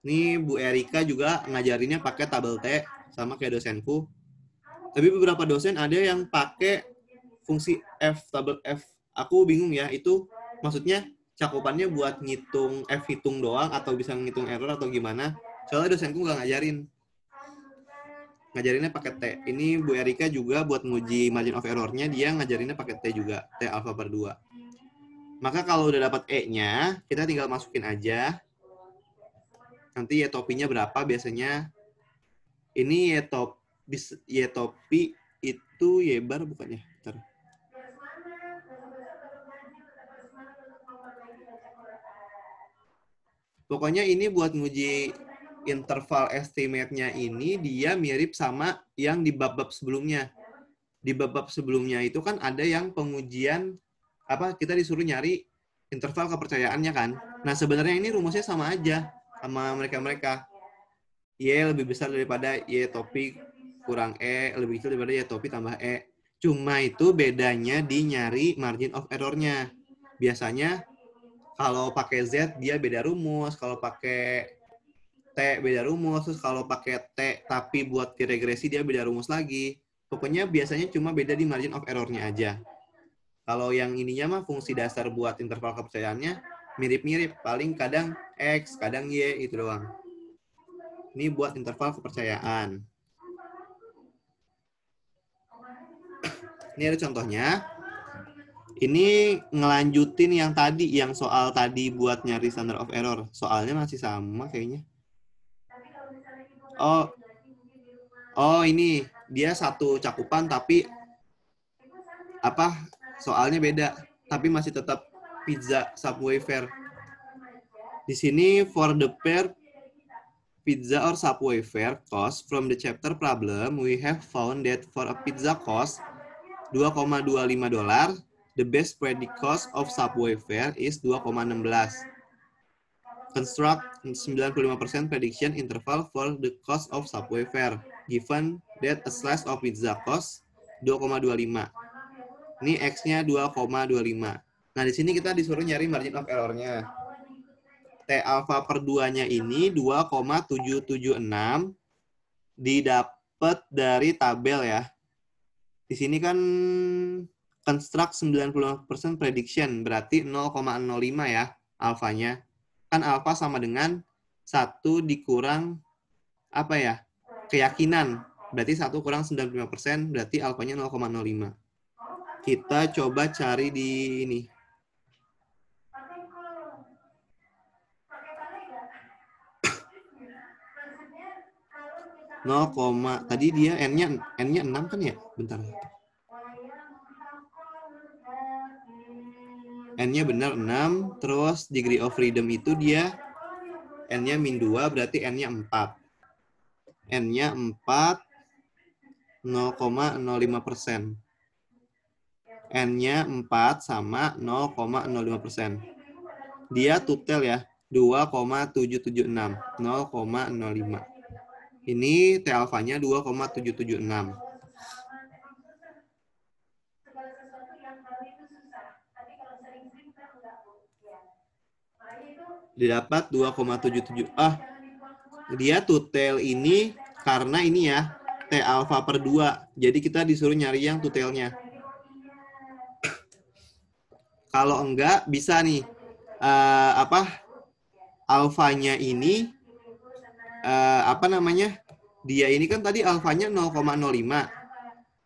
Nih, Bu Erika juga ngajarinnya pakai tabel T, sama kayak dosenku. Tapi beberapa dosen ada yang pakai fungsi F, tabel F. Aku bingung ya, itu maksudnya cakupannya buat ngitung F hitung doang atau bisa ngitung error atau gimana. Soalnya dosenku nggak ngajarin. Ngajarinnya pakai T. Ini Bu Erika juga buat nguji margin of error-nya, dia ngajarinnya pakai T juga, T alpha per 2. Maka kalau udah dapat E-nya, kita tinggal masukin aja. Nanti Y topinya berapa biasanya. Ini Y topi itu Y bar bukannya? Bentar. Pokoknya ini buat nguji interval estimate-nya ini dia mirip sama yang di bab-bab sebelumnya. Di bab-bab sebelumnya itu kan ada yang pengujian kita disuruh nyari interval kepercayaannya kan. Nah, sebenarnya ini rumusnya sama aja sama mereka-mereka. Y lebih besar daripada Y topi kurang E, lebih kecil daripada Y topi tambah E. Cuma itu bedanya di nyari margin of error-nya. Biasanya kalau pakai Z dia beda rumus, kalau pakai T beda rumus, terus kalau pakai T tapi buat regresi dia beda rumus lagi. Pokoknya biasanya cuma beda di margin of error-nya aja. Kalau yang ininya mah fungsi dasar buat interval kepercayaannya mirip-mirip, paling kadang X, kadang Y, itu doang. Ini buat interval kepercayaan. Ini ada contohnya. Ini ngelanjutin yang tadi, yang soal tadi buat nyari standard of error. Soalnya masih sama kayaknya. Oh ini dia satu cakupan tapi apa? Soalnya beda, tapi masih tetap pizza Subway fare. Di sini for the pair pizza or Subway fare cost from the chapter problem, we have found that for a pizza cost $2,25, the best predict cost of Subway fare is 2,16. Construct 95% prediction interval for the cost of Subway fare, given that a slice of pizza cost 2,25. Ini X-nya 2,25. Nah, di sini kita disuruh nyari margin of error-nya. T alpha per 2-nya ini 2,776 didapat dari tabel ya. Di sini kan construct 90% prediction, berarti 0,05 ya alfanya. Kan alfa sama dengan 1 dikurang apa ya? Keyakinan. Berarti 1 kurang 95%, berarti alfanya 0,05. Kita coba cari di ini. Tadi dia N-nya 6 kan ya? Bentar. N-nya benar 6, terus degree of freedom itu dia N-nya min 2, berarti N-nya 4. N-nya 4, 0,05%. N-nya 4 sama 0,05%. Dia total ya, 2,776, 0,05. Ini T alfanya 2,776. Didapat 2,77. Dia total ini karena ini ya, T alfa per 2. Jadi kita disuruh nyari yang totalnya. Kalau enggak, bisa nih. Alfanya ini dia ini kan tadi alfanya 0,05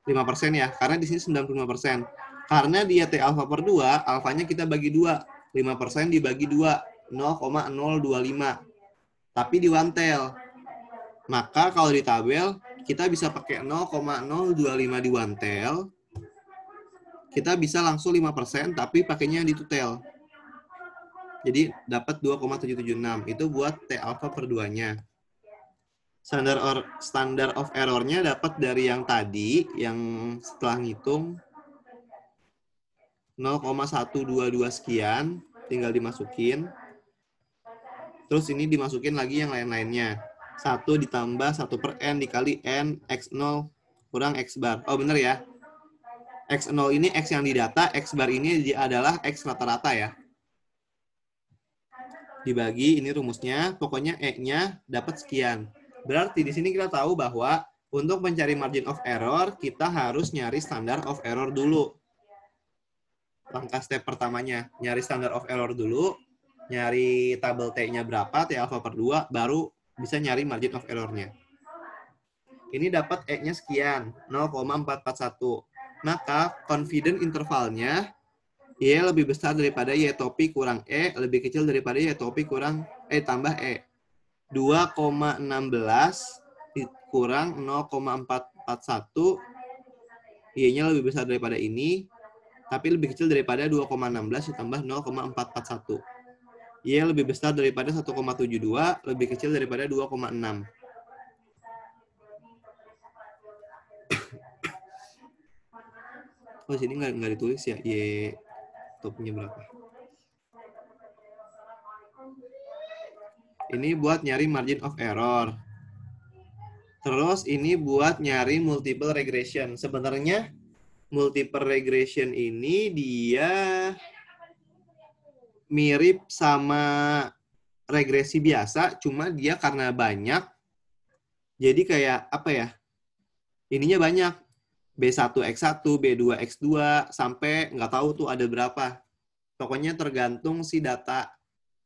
5% ya, karena di sini 95%. Karena dia T alfa per 2, alfanya kita bagi 2. 5% dibagi 2, 0,025. Tapi di one tail. Maka kalau di tabel, kita bisa pakai 0,025 di one tail. Kita bisa langsung 5%, tapi pakainya di two tail. Jadi dapat 2,776. Itu buat T alfa per 2-nya. Standard of error-nya dapat dari yang tadi, yang setelah ngitung 0,122 sekian, tinggal dimasukin. Terus ini dimasukin lagi yang lain-lainnya. 1 ditambah 1 per N dikali N, X0 kurang X bar. Oh bener ya. X0 ini X yang didata, X bar ini adalah X rata-rata ya. Dibagi, ini rumusnya, pokoknya E-nya dapat sekian. Berarti di sini kita tahu bahwa untuk mencari margin of error, kita harus nyari standard of error dulu. Langkah step pertamanya, nyari standard of error dulu, nyari tabel T-nya berapa, T alpha per 2, baru bisa nyari margin of error-nya. Ini dapat E-nya sekian, 0,441. Maka confident intervalnya Y lebih besar daripada Y topi kurang E, lebih kecil daripada Y topi kurang E tambah E. 2,16 kurang 0,441, Y-nya lebih besar daripada ini, tapi lebih kecil daripada 2,16 ditambah 0,441. Y lebih besar daripada 1,72, lebih kecil daripada 2,6. Oh, sini nggak ditulis ya Y topinya berapa. Ini buat nyari margin of error. Terus ini buat nyari multiple regression. Sebenarnya multiple regression ini dia mirip sama regresi biasa, cuma dia karena banyak, jadi kayak apa ya, ininya banyak. B1X1, B2X2, sampai nggak tahu tuh ada berapa. Pokoknya tergantung si data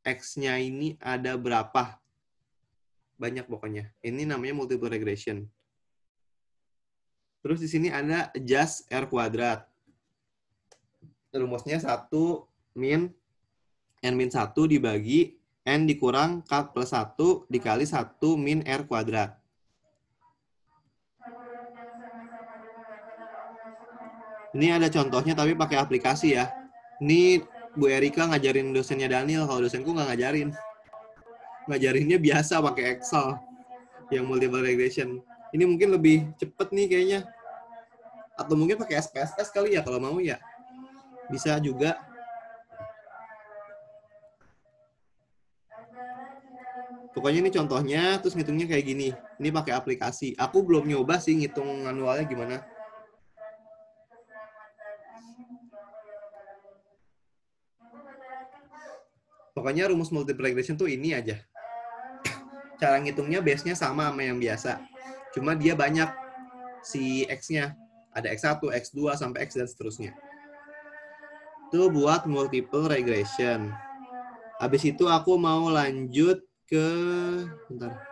X-nya ini ada berapa. Banyak pokoknya. Ini namanya multiple regression. Terus di sini ada adjust R kuadrat. Rumusnya 1 min N-1 dibagi N dikurang K plus 1 dikali 1 min R kuadrat. Ini ada contohnya tapi pakai aplikasi ya. Ini Bu Erika ngajarin dosennya Daniel, kalau dosenku nggak ngajarin. Ngajarinnya biasa pakai Excel yang multiple regression. Ini mungkin lebih cepet nih kayaknya. Atau mungkin pakai SPSS kali ya kalau mau ya. Bisa juga. Pokoknya ini contohnya, terus ngitungnya kayak gini. Ini pakai aplikasi. Aku belum nyoba sih ngitung manualnya gimana. Pokoknya rumus multiple regression tuh ini aja. Cara ngitungnya base-nya sama yang biasa. Cuma dia banyak si X-nya. Ada X1, X2, sampai X dan seterusnya. Itu buat multiple regression. Habis itu aku mau lanjut ke... Bentar.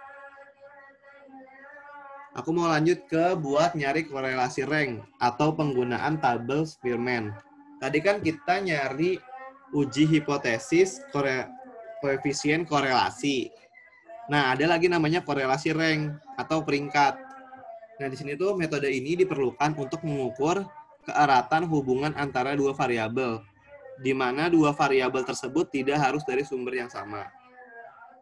Aku mau lanjut ke buat nyari korelasi rank atau penggunaan tabel Spearman. Tadi kan kita nyari uji hipotesis koefisien korelasi. Nah, ada lagi namanya korelasi rank atau peringkat. Nah, di sini tuh metode ini diperlukan untuk mengukur keeratan hubungan antara dua variabel, di mana dua variabel tersebut tidak harus dari sumber yang sama.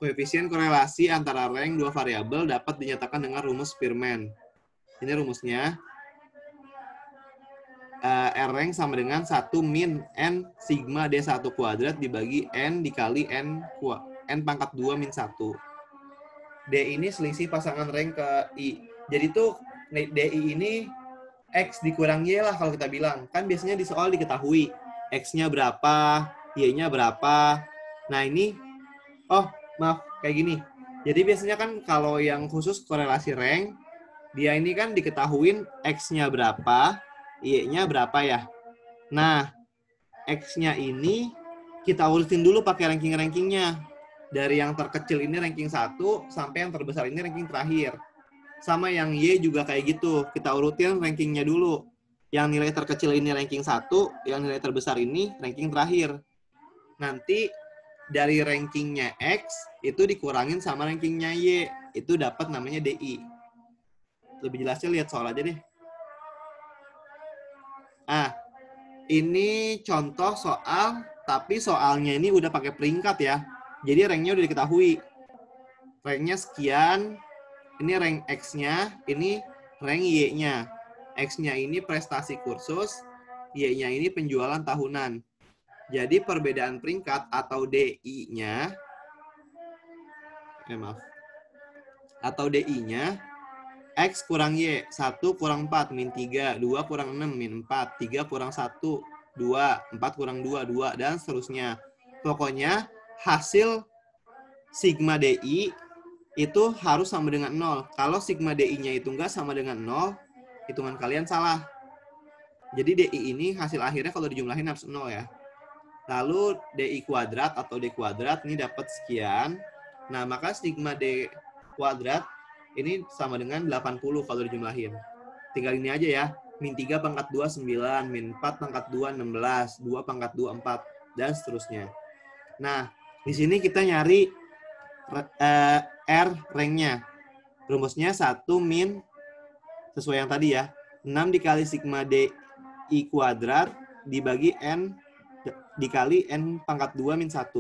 Koefisien korelasi antara rank dua variabel dapat dinyatakan dengan rumus Spearman. Ini rumusnya. R rank sama dengan 1 min N sigma D1 kuadrat dibagi N dikali N pangkat 2 min 1. D ini selisih pasangan rank ke I. Jadi tuh DI ini X dikurang Y lah kalau kita bilang. Kan biasanya di soal diketahui X-nya berapa, Y-nya berapa. Nah ini, oh maaf, kayak gini. Jadi biasanya kan kalau yang khusus korelasi rank, dia ini kan diketahuin X-nya berapa, Y-nya berapa ya. Nah, X-nya ini kita urutin dulu pakai ranking-rankingnya. Dari yang terkecil ini ranking 1, sampai yang terbesar ini ranking terakhir. Sama yang Y juga kayak gitu. Kita urutin rankingnya dulu. Yang nilai terkecil ini ranking 1, yang nilai terbesar ini ranking terakhir. Nanti dari rankingnya X, itu dikurangin sama rankingnya Y. Itu dapat namanya DI. Lebih jelasnya lihat soal aja deh. Ah, ini contoh soal, tapi soalnya ini udah pakai peringkat ya. Jadi ranknya udah diketahui. Ranknya sekian, ini rank X-nya, ini rank Y-nya. X-nya ini prestasi kursus, Y-nya ini penjualan tahunan. Jadi perbedaan peringkat atau DI-nya, atau DI-nya, X kurang Y, 1 kurang 4, min 3, 2 kurang 6, min 4, 3 kurang 1, 2, 4 kurang 2, 2, dan seterusnya. Pokoknya hasil sigma DI itu harus sama dengan 0. Kalau sigma DI-nya itu enggak sama dengan 0, hitungan kalian salah. Jadi DI ini hasil akhirnya kalau dijumlahin harus 0 ya. Lalu DI kuadrat atau D kuadrat ini dapat sekian. Nah, maka sigma D kuadrat ini sama dengan 80 kalau dijumlahin. Tinggal ini aja ya. Min 3 pangkat 2, 9. Min 4 pangkat 2, 16. 2 pangkat 2, 4. Dan seterusnya. Nah, di sini kita nyari R ranknya. Rumusnya 1 min, sesuai yang tadi ya. 6 dikali sigma DI kuadrat dibagi N dikali N pangkat 2 min 1.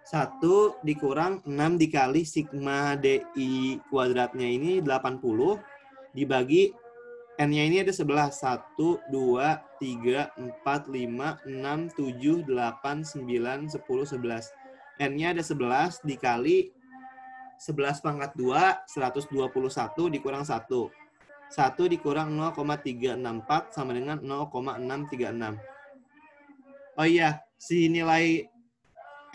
1 dikurang 6 dikali sigma DI kuadratnya ini 80 dibagi N-nya ini ada 11. 1, 2, 3, 4, 5, 6, 7, 8, 9, 10, 11. N-nya ada 11 dikali 11 pangkat 2, 121 dikurang 1. 1 dikurang 0,364 sama dengan 0,636. Oh iya, si nilai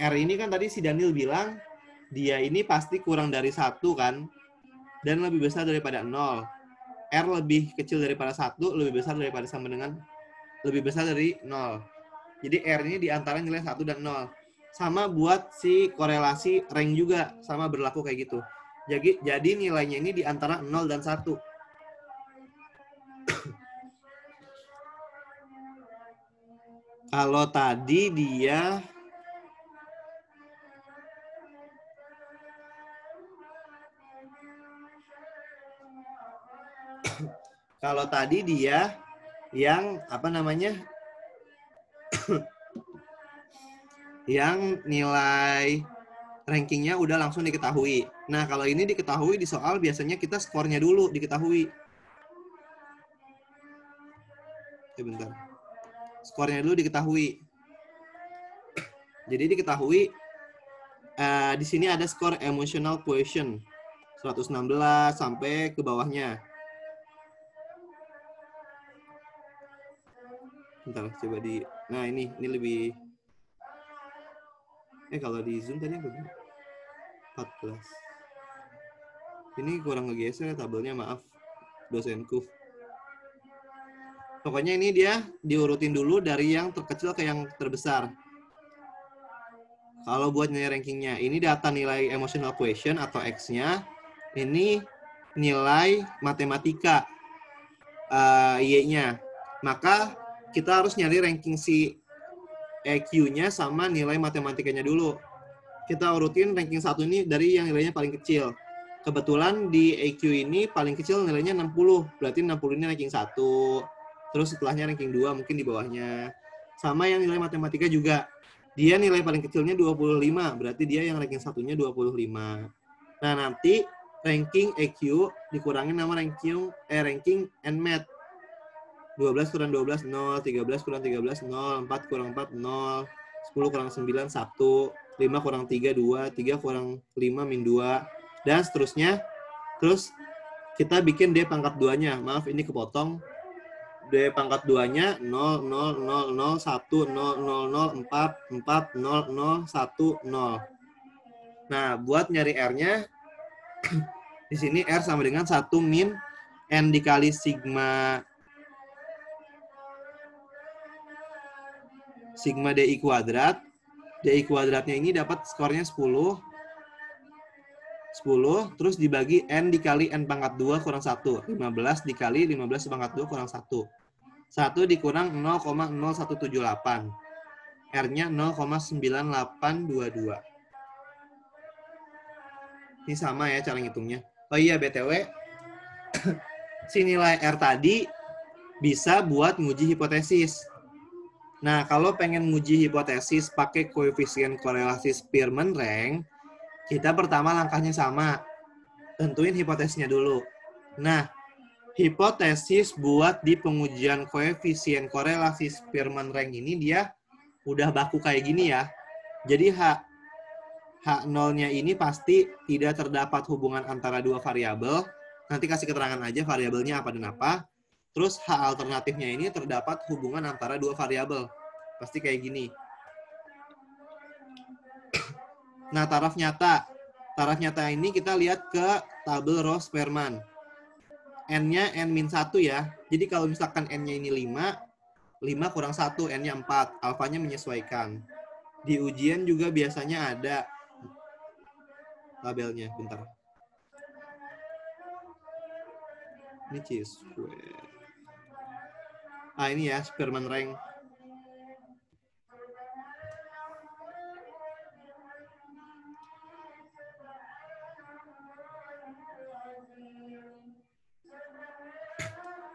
R ini kan tadi si Daniel bilang, dia ini pasti kurang dari 1 kan, dan lebih besar daripada 0. R lebih kecil daripada 1, lebih besar daripada sama dengan, lebih besar dari 0. Jadi R ini di antara nilai 1 dan 0. Sama buat si korelasi rank juga, sama berlaku kayak gitu. Jadi nilainya ini di antara 0 dan 1. Kalau tadi dia yang apa namanya? yang nilai rankingnya udah langsung diketahui. Nah, kalau ini diketahui di soal biasanya kita skornya dulu diketahui. Bentar. Skornya dulu diketahui. Jadi diketahui di sini ada skor emotional quotient 116 sampai ke bawahnya. Bentar, coba di. Nah, ini lebih. Kalau di Zoom tadi berapa? 14. Ini kurang ngegeser ya tabelnya, maaf dosenku. Pokoknya ini dia diurutin dulu dari yang terkecil ke yang terbesar. Kalau buat nilai rankingnya, ini data nilai emotional quotient atau X-nya. Ini nilai matematika Y-nya. Maka kita harus nyari ranking si EQ-nya sama nilai matematikanya dulu. Kita urutin ranking 1 ini dari yang nilainya paling kecil. Kebetulan di EQ ini paling kecil nilainya 60. Berarti 60 ini ranking 1. Terus setelahnya ranking 2 mungkin di bawahnya. Sama yang nilai matematika juga. Dia nilai paling kecilnya 25. Berarti dia yang ranking 1-nya 25. Nah, nanti ranking EQ dikurangin sama ranking NMAT. 12 kurang 12, 0. 13 kurang 13, 0. 4 kurang 4, 0. 10 kurang 9, 1. 5 kurang 3, 2. 3 kurang 5, min 2. Dan seterusnya. Terus kita bikin D pangkat 2-nya. Maaf, ini kepotong. D pangkat 2-nya 0, 0, 0, 0, 1, 0, 0, 0, 4, 4, 0, 0, 1, 0. Nah, buat nyari R-nya, di sini R sama dengan 1 min N dikali sigma DI kuadrat. DI kuadratnya ini dapat skornya 10. 10, terus dibagi N dikali N pangkat 2 kurang 1. 15 dikali 15 pangkat 2 kurang 1. 1 dikurang 0,0178. R-nya 0,9822. Ini sama ya cara ngitungnya. Oh iya, BTW, si nilai R tadi bisa buat nguji hipotesis. Nah, kalau pengen nguji hipotesis pakai koefisien korelasi Spearman rank, kita pertama langkahnya sama. Tentuin hipotesisnya dulu. Nah, hipotesis buat di pengujian koefisien korelasi Spearman rank ini dia udah baku kayak gini ya. Jadi H0-nya ini pasti tidak terdapat hubungan antara dua variabel. Nanti kasih keterangan aja variabelnya apa dan apa. Terus H alternatifnya ini terdapat hubungan antara dua variabel. Pasti kayak gini. Nah, taraf nyata. Taraf nyata ini kita lihat ke tabel row Spearman. N-nya N-1 ya. Jadi kalau misalkan N-nya ini 5, 5 kurang 1, N-nya 4. Alfanya menyesuaikan. Di ujian juga biasanya ada tabelnya. Bentar. Ini C-square. Ini ya, Spearman rank.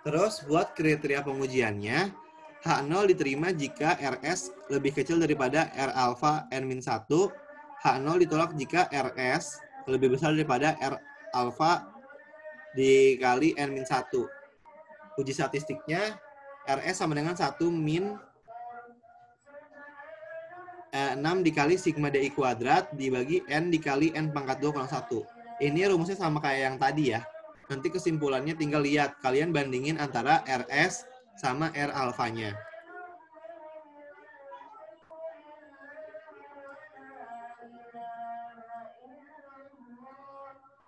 Terus buat kriteria pengujiannya, H0 diterima jika RS lebih kecil daripada R alpha N-1. H0 ditolak jika RS lebih besar daripada R alpha dikali N-1. Uji statistiknya, RS sama dengan 1 min 6 dikali sigma DI kuadrat dibagi N dikali N pangkat 2 kurang 1. ini rumusnya sama kayak yang tadi ya. Nanti kesimpulannya tinggal lihat. Kalian bandingin antara RS sama R alfanya.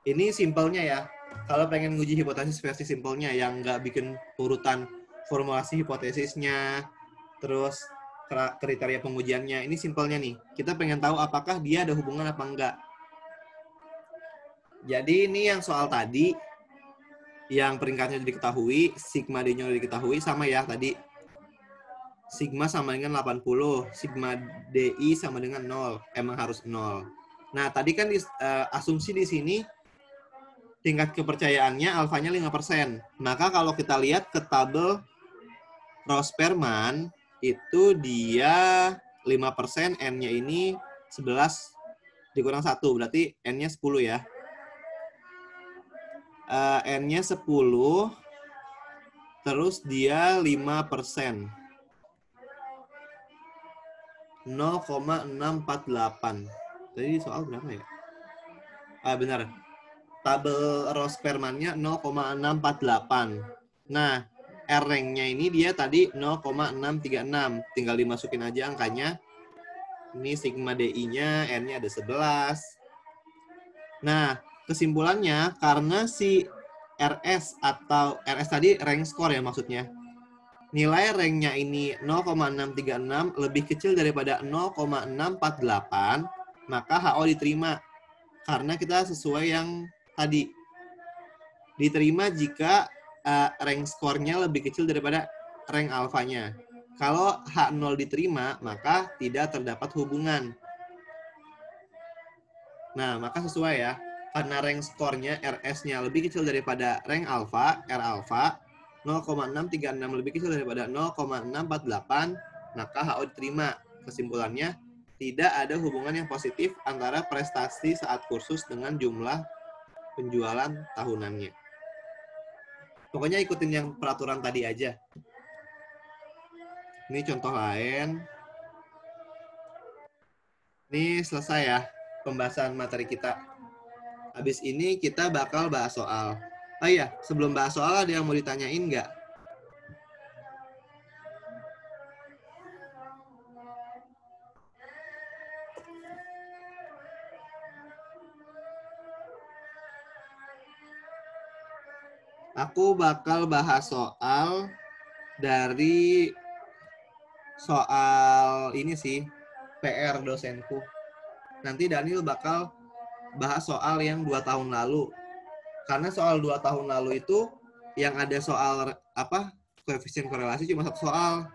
Ini simpelnya ya. Kalau pengen nguji hipotesis versi simpelnya yang nggak bikin urutan formulasi hipotesisnya, terus kriteria pengujiannya. Ini simpelnya nih. Kita pengen tahu apakah dia ada hubungan apa enggak. Jadi ini yang soal tadi, yang peringkatnya sudah diketahui, sigma D-nya sudah diketahui, sama ya tadi. Sigma sama dengan 80, sigma DI sama dengan 0. Emang harus 0. Nah, tadi kan asumsi di sini tingkat kepercayaannya alfanya 5%. Maka kalau kita lihat ke tabel Rosperman, itu dia 5%, N-nya ini 11 dikurang 1, berarti N-nya 10 ya. N-nya 10, terus dia 5%. 0,648. Tadi soal berapa ya? Benar. Tabel Rosperman-nya 0,648. Nah, R-rank-nya ini dia tadi 0,636. Tinggal dimasukin aja angkanya. Ini sigma DI-nya, N-nya ada 11. Nah, kesimpulannya karena si RS atau RS tadi rank score ya maksudnya. Nilai ranknya ini 0,636 lebih kecil daripada 0,648, maka HO diterima. Karena kita sesuai yang tadi. Diterima jika rank score-nya lebih kecil daripada rank alfanya. Kalau H0 diterima, maka tidak terdapat hubungan. Nah, maka sesuai ya. Karena rank score-nya RS-nya lebih kecil daripada rank alfa, R alfa, 0,636 lebih kecil daripada 0,648, maka HO diterima. Kesimpulannya, tidak ada hubungan yang positif antara prestasi saat kursus dengan jumlah penjualan tahunannya. Pokoknya ikutin yang peraturan tadi aja. Ini contoh lain. Ini selesai ya pembahasan materi kita. Habis ini kita bakal bahas soal. Oh iya, sebelum bahas soal ada yang mau ditanyain nggak? Aku bakal bahas soal dari soal ini sih, PR dosenku. Nanti Daniel bakal bahas soal yang 2 tahun lalu. Karena soal 2 tahun lalu itu yang ada soal koefisien korelasi cuma 1 soal.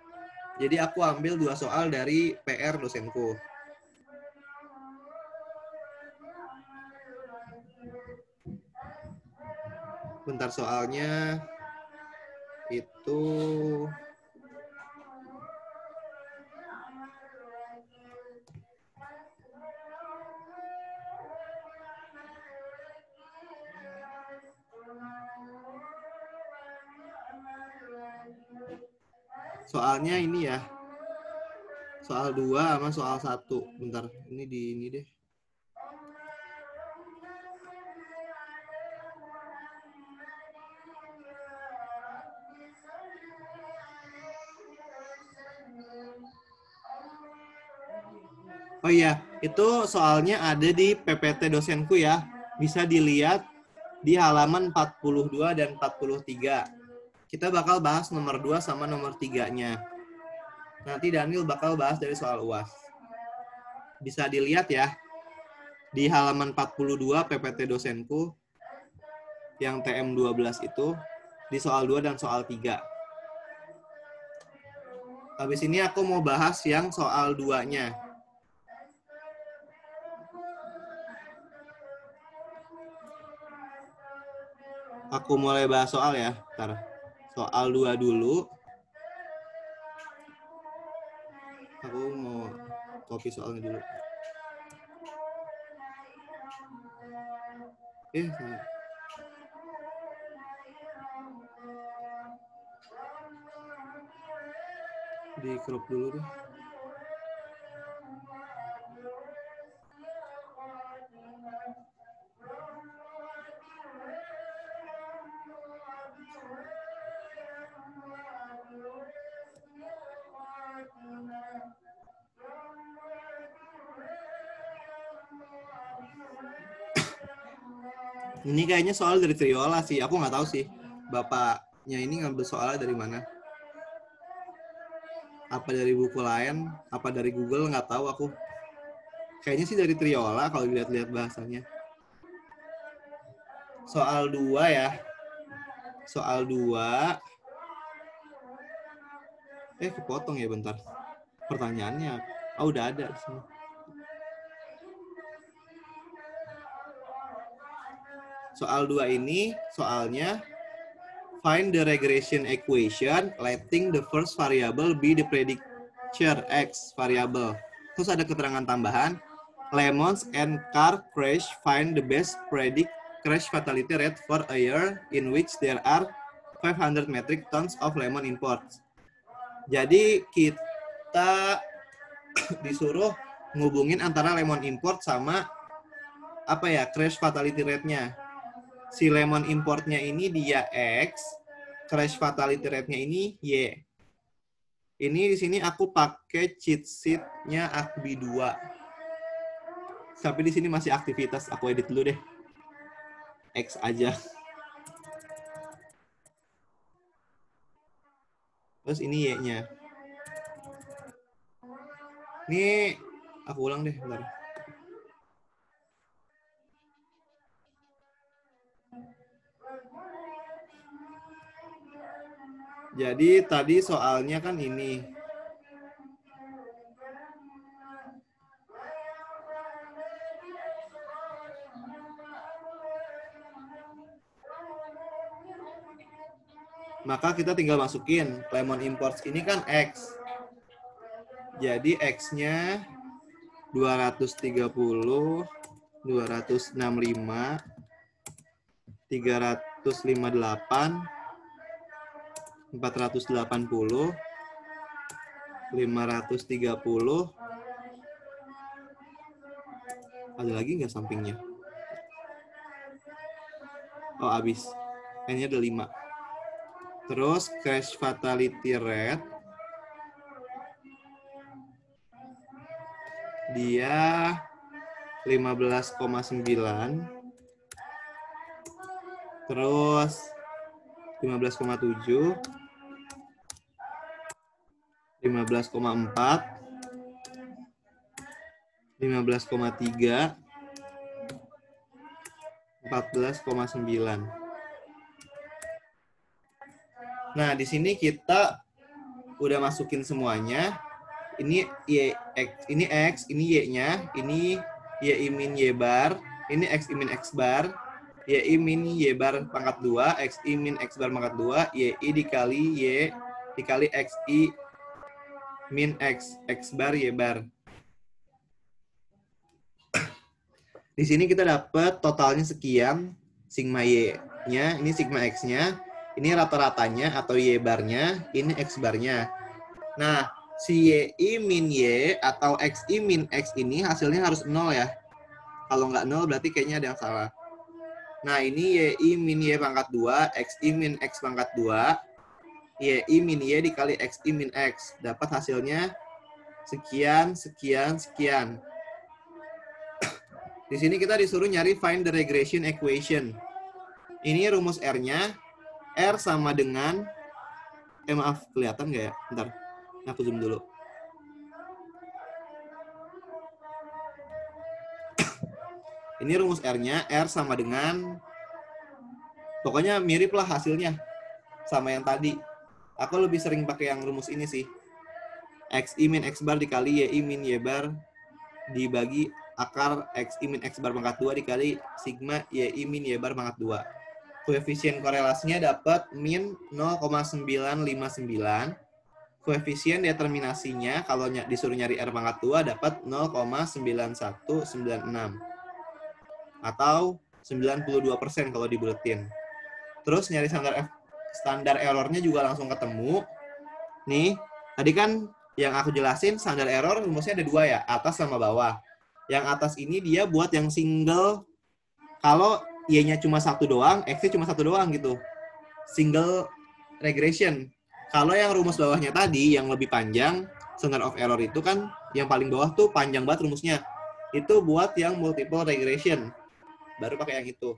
Jadi aku ambil 2 soal dari PR dosenku. Bentar, soalnya itu soalnya ini ya. Soal 2 sama soal 1. Bentar, ini deh. Oh iya, itu soalnya ada di PPT dosenku ya. Bisa dilihat di halaman 42 dan 43. Kita bakal bahas nomor 2 sama nomor 3-nya. Nanti Daniel bakal bahas dari soal UAS. Bisa dilihat ya. Di halaman 42 PPT dosenku yang TM12 itu di soal 2 dan soal 3. Habis ini aku mau bahas yang soal 2-nya. Aku mulai bahas soal ya. Bentar. Soal 2 dulu. Aku mau copy soalnya dulu. Salah. Di crop dulu deh. Ini kayaknya soal dari Triola sih. Aku nggak tahu sih. Bapaknya ini ngambil soalnya dari mana. Apa dari buku lain? Apa dari Google? Nggak tahu aku. Kayaknya sih dari Triola kalau dilihat-lihat bahasanya. Soal 2 ya. Soal 2. Kepotong ya bentar. Pertanyaannya. Oh, udah ada di sini. Soal 2 ini soalnya find the regression equation letting the first variable be the predictor x variable. Terus ada keterangan tambahan, lemons and car crash find the best predict crash fatality rate for a year in which there are 500 metric tons of lemon imports. Jadi kita disuruh ngubungin antara lemon import sama crash fatality rate-nya. Si lemon importnya ini dia X, crash fatality rate-nya ini Y. Ini di sini aku pakai cheat sheet-nya Akbi 2. Tapi di sini masih aktivitas, aku edit dulu deh. X aja. Terus ini Y-nya. Ini aku ulang deh, bentar. Jadi tadi soalnya kan ini. Maka kita tinggal masukin lemon imports ini kan X. Jadi X-nya 230, 265, 358, 480, 530. Ada lagi nggak sampingnya? Oh, habis. Kayaknya ada 5. Terus crash fatality rate dia 15,9. Terus 15,7, 15,4, 15,3, 14,9. Nah, di sini kita udah masukin semuanya. Ini Y, X, ini X, ini Y-nya, ini Y min Y bar, ini X min X bar, Y min Y bar pangkat 2, X min X bar pangkat 2, Y dikali Y dikali X min X bar Y bar. Di sini kita dapat totalnya sekian, sigma Y-nya, ini sigma X-nya, ini rata-ratanya atau Y bar-nya, ini X bar-nya. Nah, si Y min Y atau X min X ini hasilnya harus 0 ya. Kalau nggak 0 berarti kayaknya ada yang salah. Nah, ini Y min Y pangkat 2, X min X pangkat 2, Y min Y dikali X min X. Dapat hasilnya sekian, sekian, sekian. Di sini kita disuruh nyari find the regression equation. Ini rumus R-nya. R sama dengan, maaf, kelihatan nggak ya? Bentar, aku zoom dulu. Ini rumus R-nya, R sama dengan, pokoknya mirip lah hasilnya sama yang tadi. Aku lebih sering pakai yang rumus ini sih. X min X bar dikali Y min Y bar dibagi akar X min X bar pangkat 2 dikali sigma Y min Y bar pangkat 2. Koefisien korelasinya dapat min 0,959. Koefisien determinasinya kalau disuruh nyari R pangkat 2 dapat 0,9196. Atau 92% kalau dibuletin. Terus nyari standar errornya juga langsung ketemu. Nih, tadi kan yang aku jelasin standar error rumusnya ada 2 ya, atas sama bawah. Yang atas ini dia buat yang single, kalau Y-nya cuma 1 doang, X-nya cuma 1 doang gitu. Single regression. Kalau yang rumus bawahnya tadi, yang lebih panjang, standard of error itu kan, yang paling bawah tuh panjang banget rumusnya. Itu buat yang multiple regression. Baru pakai yang itu.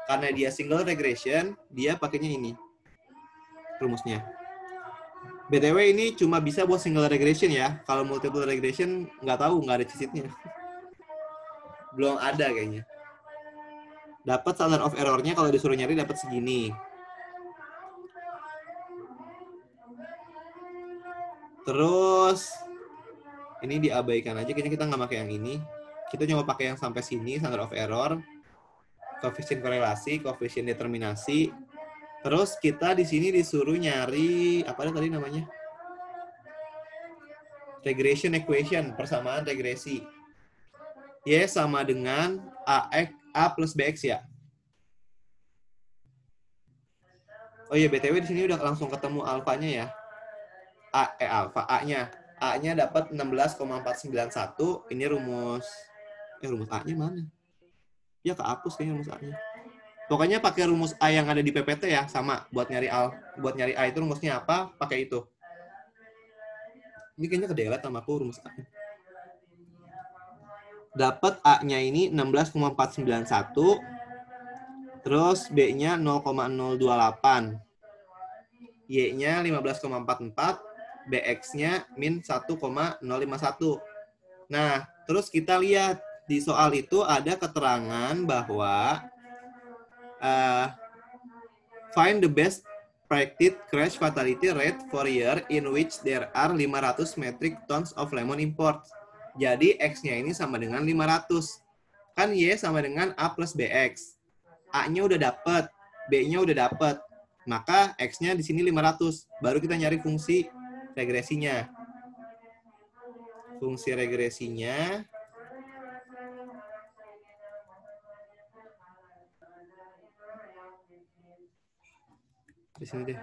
Karena dia single regression, dia pakainya ini rumusnya. BTW ini cuma bisa buat single regression ya. Kalau multiple regression nggak tahu, nggak ada cheat-nya. Belum ada kayaknya. Dapat standard of error-nya kalau disuruh nyari dapat segini. Terus ini diabaikan aja, kayaknya kita nggak pakai yang ini. Kita cuma pakai yang sampai sini, standard of error, koefisien korelasi, koefisien determinasi. Terus kita di sini disuruh nyari apa tadi namanya? Regression equation, persamaan regresi. Y sama dengan A plus BX ya. Oh iya, BTW di sini udah langsung ketemu alfanya ya. Alfa A-nya. A-nya dapat 16,491. Ini rumus A-nya mana? Ya kehapus kayaknya rumus A-nya. Pokoknya pakai rumus A yang ada di PPT ya, sama buat nyari A itu rumusnya apa, pakai itu. Ini kayaknya kedelet sama aku rumus A. Dapat A-nya ini 16,491, terus B-nya 0,028, Y-nya 15,44, BX-nya min 1,051. Nah, terus kita lihat di soal itu ada keterangan bahwa find the best predicted crash fatality rate for year in which there are 500 metric tons of lemon imports. Jadi X-nya ini sama dengan 500. Kan Y sama dengan A plus BX. A-nya udah dapat, B-nya udah dapat. Maka X-nya di sini 500. Baru kita nyari fungsi regresinya. Fungsi regresinya di sini deh.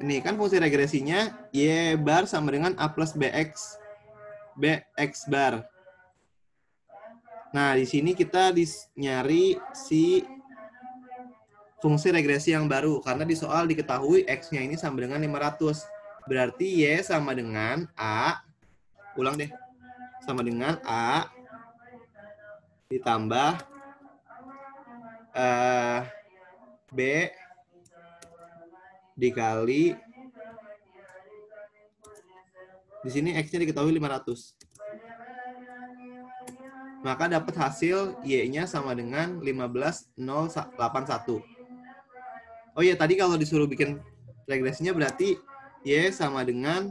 Ini kan fungsi regresinya Y bar sama dengan A plus BX bar. Nah, di sini kita nyari si fungsi regresi yang baru. Karena di soal diketahui X-nya ini sama dengan 500. Berarti Y sama dengan A. Ulang deh. Sama dengan A ditambah B dikali di sini X-nya diketahui 500. Maka dapat hasil Y-nya sama dengan 15,081. Oh iya, tadi kalau disuruh bikin regresinya berarti Y sama dengan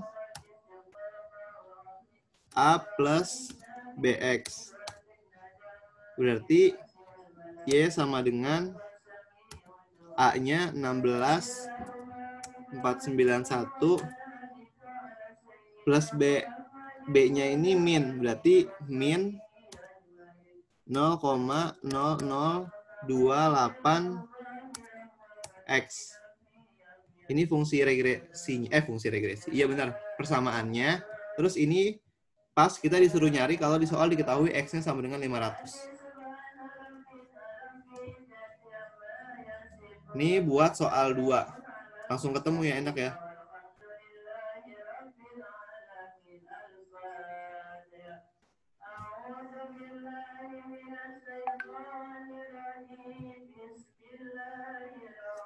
A plus BX. Berarti Y sama dengan A-nya 16,491 plus B-nya ini min. Berarti min 0,0028X. Ini fungsi regresi. Fungsi regresi. Iya benar, persamaannya. Terus ini pas kita disuruh nyari kalau di soal diketahui X-nya sama dengan 500. Ini buat soal 2. Langsung ketemu ya, enak ya.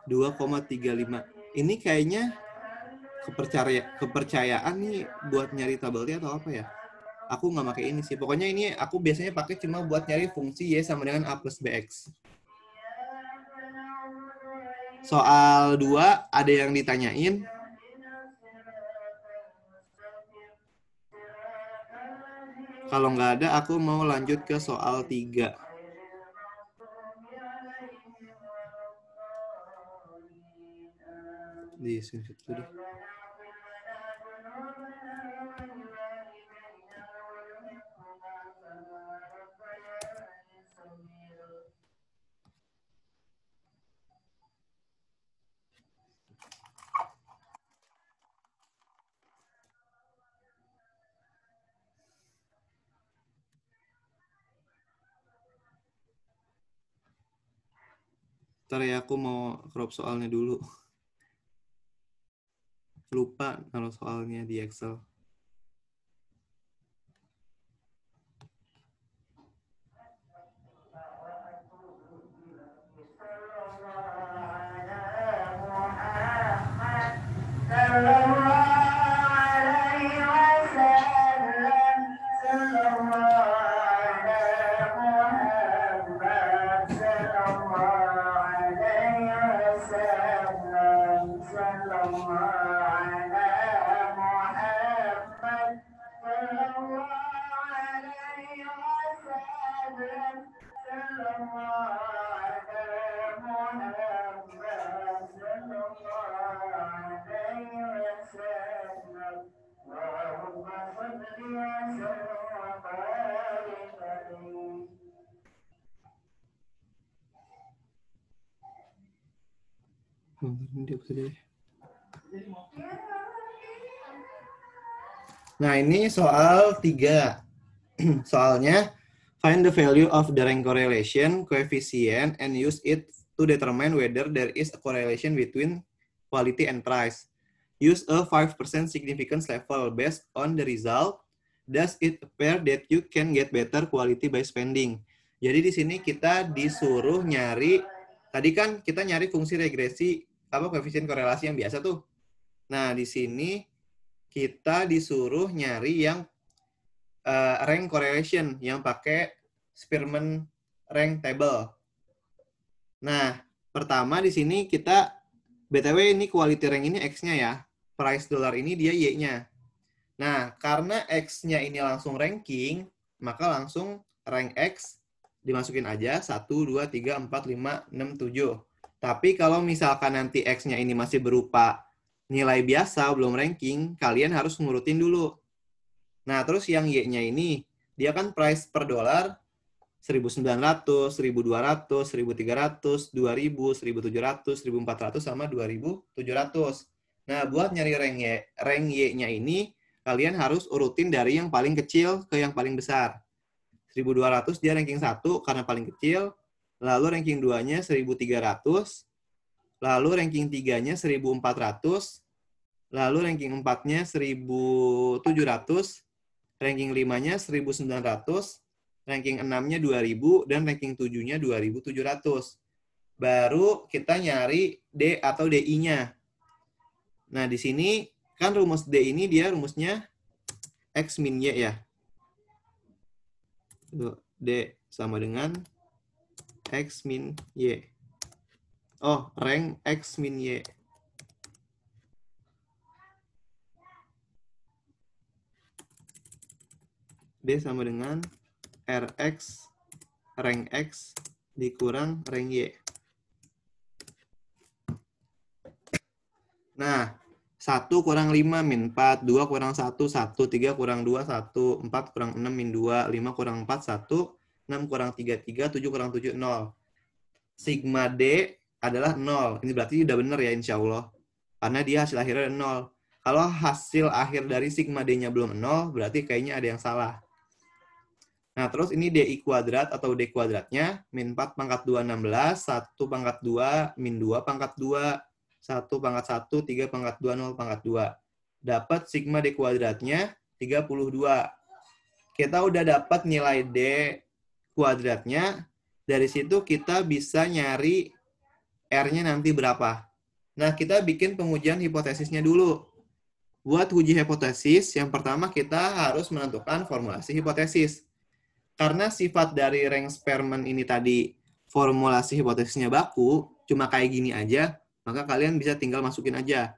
(2,35). Ini kayaknya kepercayaan nih buat nyari tabel T atau apa ya? Aku nggak pakai ini sih. Pokoknya ini aku biasanya pakai cuma buat nyari fungsi Y sama dengan A plus BX. Soal 2 ada yang ditanyain. Kalau nggak ada, aku mau lanjut ke soal 3. Di screenshot dulu. Ntar ya, aku mau crop soalnya dulu. Lupa kalau soalnya di Excel. Nah, ini soal 3. Soalnya, find the value of the rank correlation coefficient and use it to determine whether there is a correlation between quality and price. Use a 5% significance level based on the result. Does it appear that you can get better quality by spending? Jadi di sini kita disuruh nyari, tadi kan kita nyari fungsi regresi, koefisien korelasi yang biasa tuh. Nah, di sini kita disuruh nyari yang rank correlation yang pakai Spearman rank table. Nah, pertama di sini kita BTW ini quality rank ini X-nya ya. Price dollar ini dia Y-nya. Nah, karena X-nya ini langsung ranking, maka langsung rank X dimasukin aja 1, 2, 3, 4, 5, 6, 7. Tapi kalau misalkan nanti X-nya ini masih berupa nilai biasa, belum ranking, kalian harus ngurutin dulu. Nah, terus yang Y-nya ini, dia kan price per dolar 1.900, 1.200, 1.300, 2.000, 1.700, 1.400, sama 2.700. Nah, buat nyari rank Y-nya ini, kalian harus urutin dari yang paling kecil ke yang paling besar. 1.200 dia ranking 1 karena paling kecil, lalu ranking 2-nya 1.300, lalu ranking 3-nya 1.400, lalu ranking 4-nya 1.700, ranking 5-nya 1.900, ranking 6-nya 2.000, dan ranking 7-nya 2.700. Baru kita nyari D atau DI-nya. Nah, di sini kan rumus D ini dia rumusnya X min Y ya. D sama dengan X min Y. Oh, rank X min Y. D sama dengan Rx rank X dikurang rank Y. Nah, 1 kurang 5 min 4, 2 kurang 1, 1, 3 kurang 2, 1, 4 kurang 6 min 2, 5 kurang 4, 1, 6 kurang 3, 3, 7 kurang 7, 0. Sigma D adalah 0. Ini berarti udah benar ya insya Allah. Karena dia hasil akhirnya 0. Kalau hasil akhir dari sigma D-nya belum 0, berarti kayaknya ada yang salah. Nah, terus ini DI kuadrat atau D kuadratnya, min 4 pangkat 2, 16, 1 pangkat 2, min 2 pangkat 2, 1 pangkat 1, 3 pangkat 2, 0 pangkat 2. Dapat sigma D kuadratnya 32. Kita udah dapat nilai D kuadratnya, dari situ kita bisa nyari R-nya nanti berapa. Nah, kita bikin pengujian hipotesisnya dulu. Buat uji hipotesis, yang pertama kita harus menentukan formulasi hipotesis. Karena sifat dari rank Spearman ini tadi formulasi hipotesisnya baku, cuma kayak gini aja, maka kalian bisa tinggal masukin aja.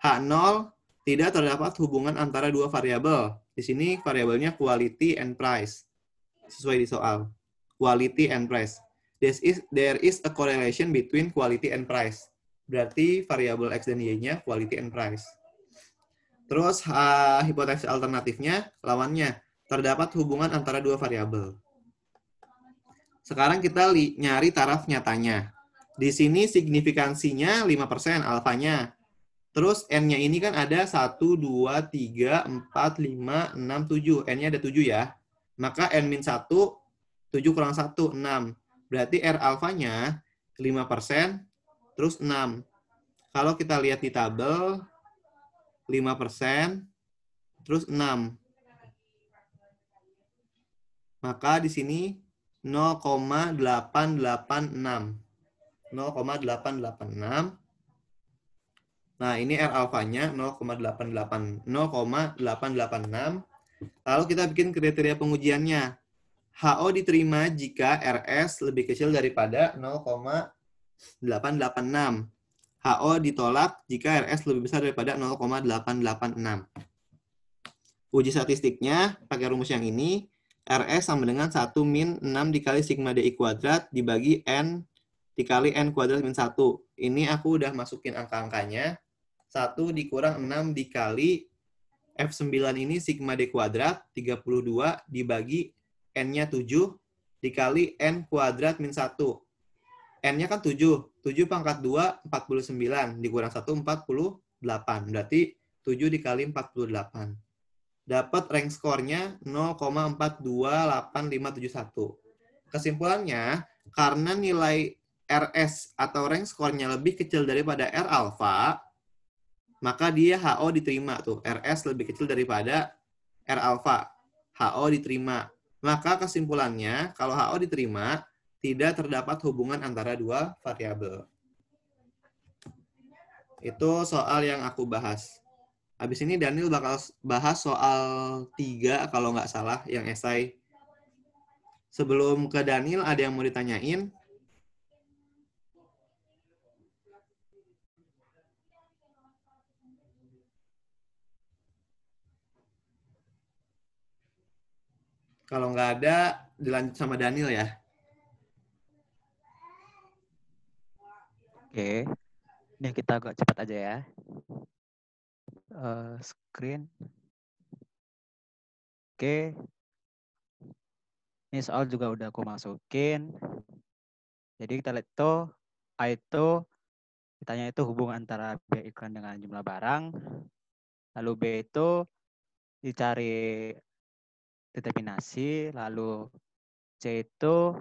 H0 tidak terdapat hubungan antara dua variabel. Di sini variabelnya quality and price. Sesuai di soal. Quality and price. There is a correlation between quality and price. Berarti variabel X dan Y-nya quality and price. Terus hipotesis alternatifnya lawannya. Terdapat hubungan antara dua variabel. Sekarang kita nyari taraf nyatanya. Di sini signifikansinya 5% alfanya. Terus N-nya ini kan ada 1, 2, 3, 4, 5, 6, 7. N-nya ada 7 ya. Maka N-1, 7 kurang 1, 6. Berarti R alfanya 5%, terus 6. Kalau kita lihat di tabel, 5%, terus 6. Maka di sini 0,886. 0,886. Nah, ini R alfanya 0,886. Lalu kita bikin kriteria pengujiannya. HO diterima jika RS lebih kecil daripada 0,886. HO ditolak jika RS lebih besar daripada 0,886. Uji statistiknya pakai rumus yang ini. RS sama dengan 1 min 6 dikali sigma DI kuadrat dibagi N dikali N kuadrat min 1. Ini aku udah masukin angka-angkanya. 1 dikurang 6 dikali F9 ini sigma D kuadrat 32 dibagi N-nya 7 dikali N kuadrat min 1. N-nya kan 7. 7 pangkat 2, 49. Dikurang 1, 48. Berarti 7 dikali 48. Dapat rank skornya 0,428571. Kesimpulannya, karena nilai RS atau rank skornya lebih kecil daripada R alpha, maka dia HO diterima tuh. RS lebih kecil daripada R alpha. HO diterima. Maka kesimpulannya, kalau HO diterima, tidak terdapat hubungan antara dua variabel. Itu soal yang aku bahas. Habis ini Daniel bakal bahas soal 3 kalau nggak salah, yang esai. Sebelum ke Daniel, ada yang mau ditanyain? Kalau nggak ada, dilanjut sama Daniel ya. Oke, ini kita agak cepat aja ya. Screen. Oke. Ini soal juga udah aku masukin. Jadi kita lihat itu, A itu ditanya itu hubungan antara biaya iklan dengan jumlah barang. Lalu B itu dicari determinasi. Lalu C itu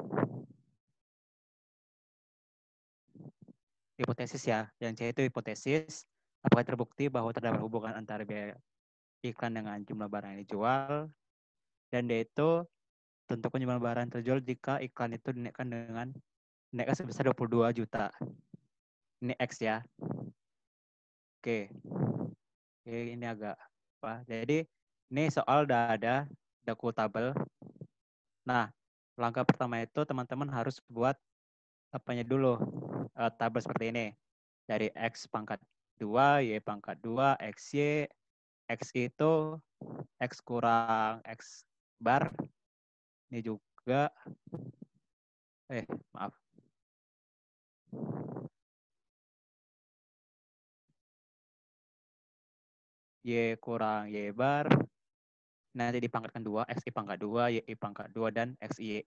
hipotesis ya. Yang C itu hipotesis. Apakah terbukti bahwa terdapat hubungan antara biaya iklan dengan jumlah barang yang dijual. Dan D itu tentukan jumlah barang terjual jika iklan itu dinaikkan sebesar 22 juta. Ini X ya. Oke. Ini agak apa? Jadi ini soal udah ada tabel. Nah, langkah pertama itu teman-teman harus buat apanya dulu. Tabel seperti ini. Dari X pangkat 2, Y pangkat 2, XY. X itu X kurang X bar. Ini juga maaf. Y kurang Y bar. Nanti dipangkatkan 2, XI pangkat 2, YI pangkat 2, dan XI.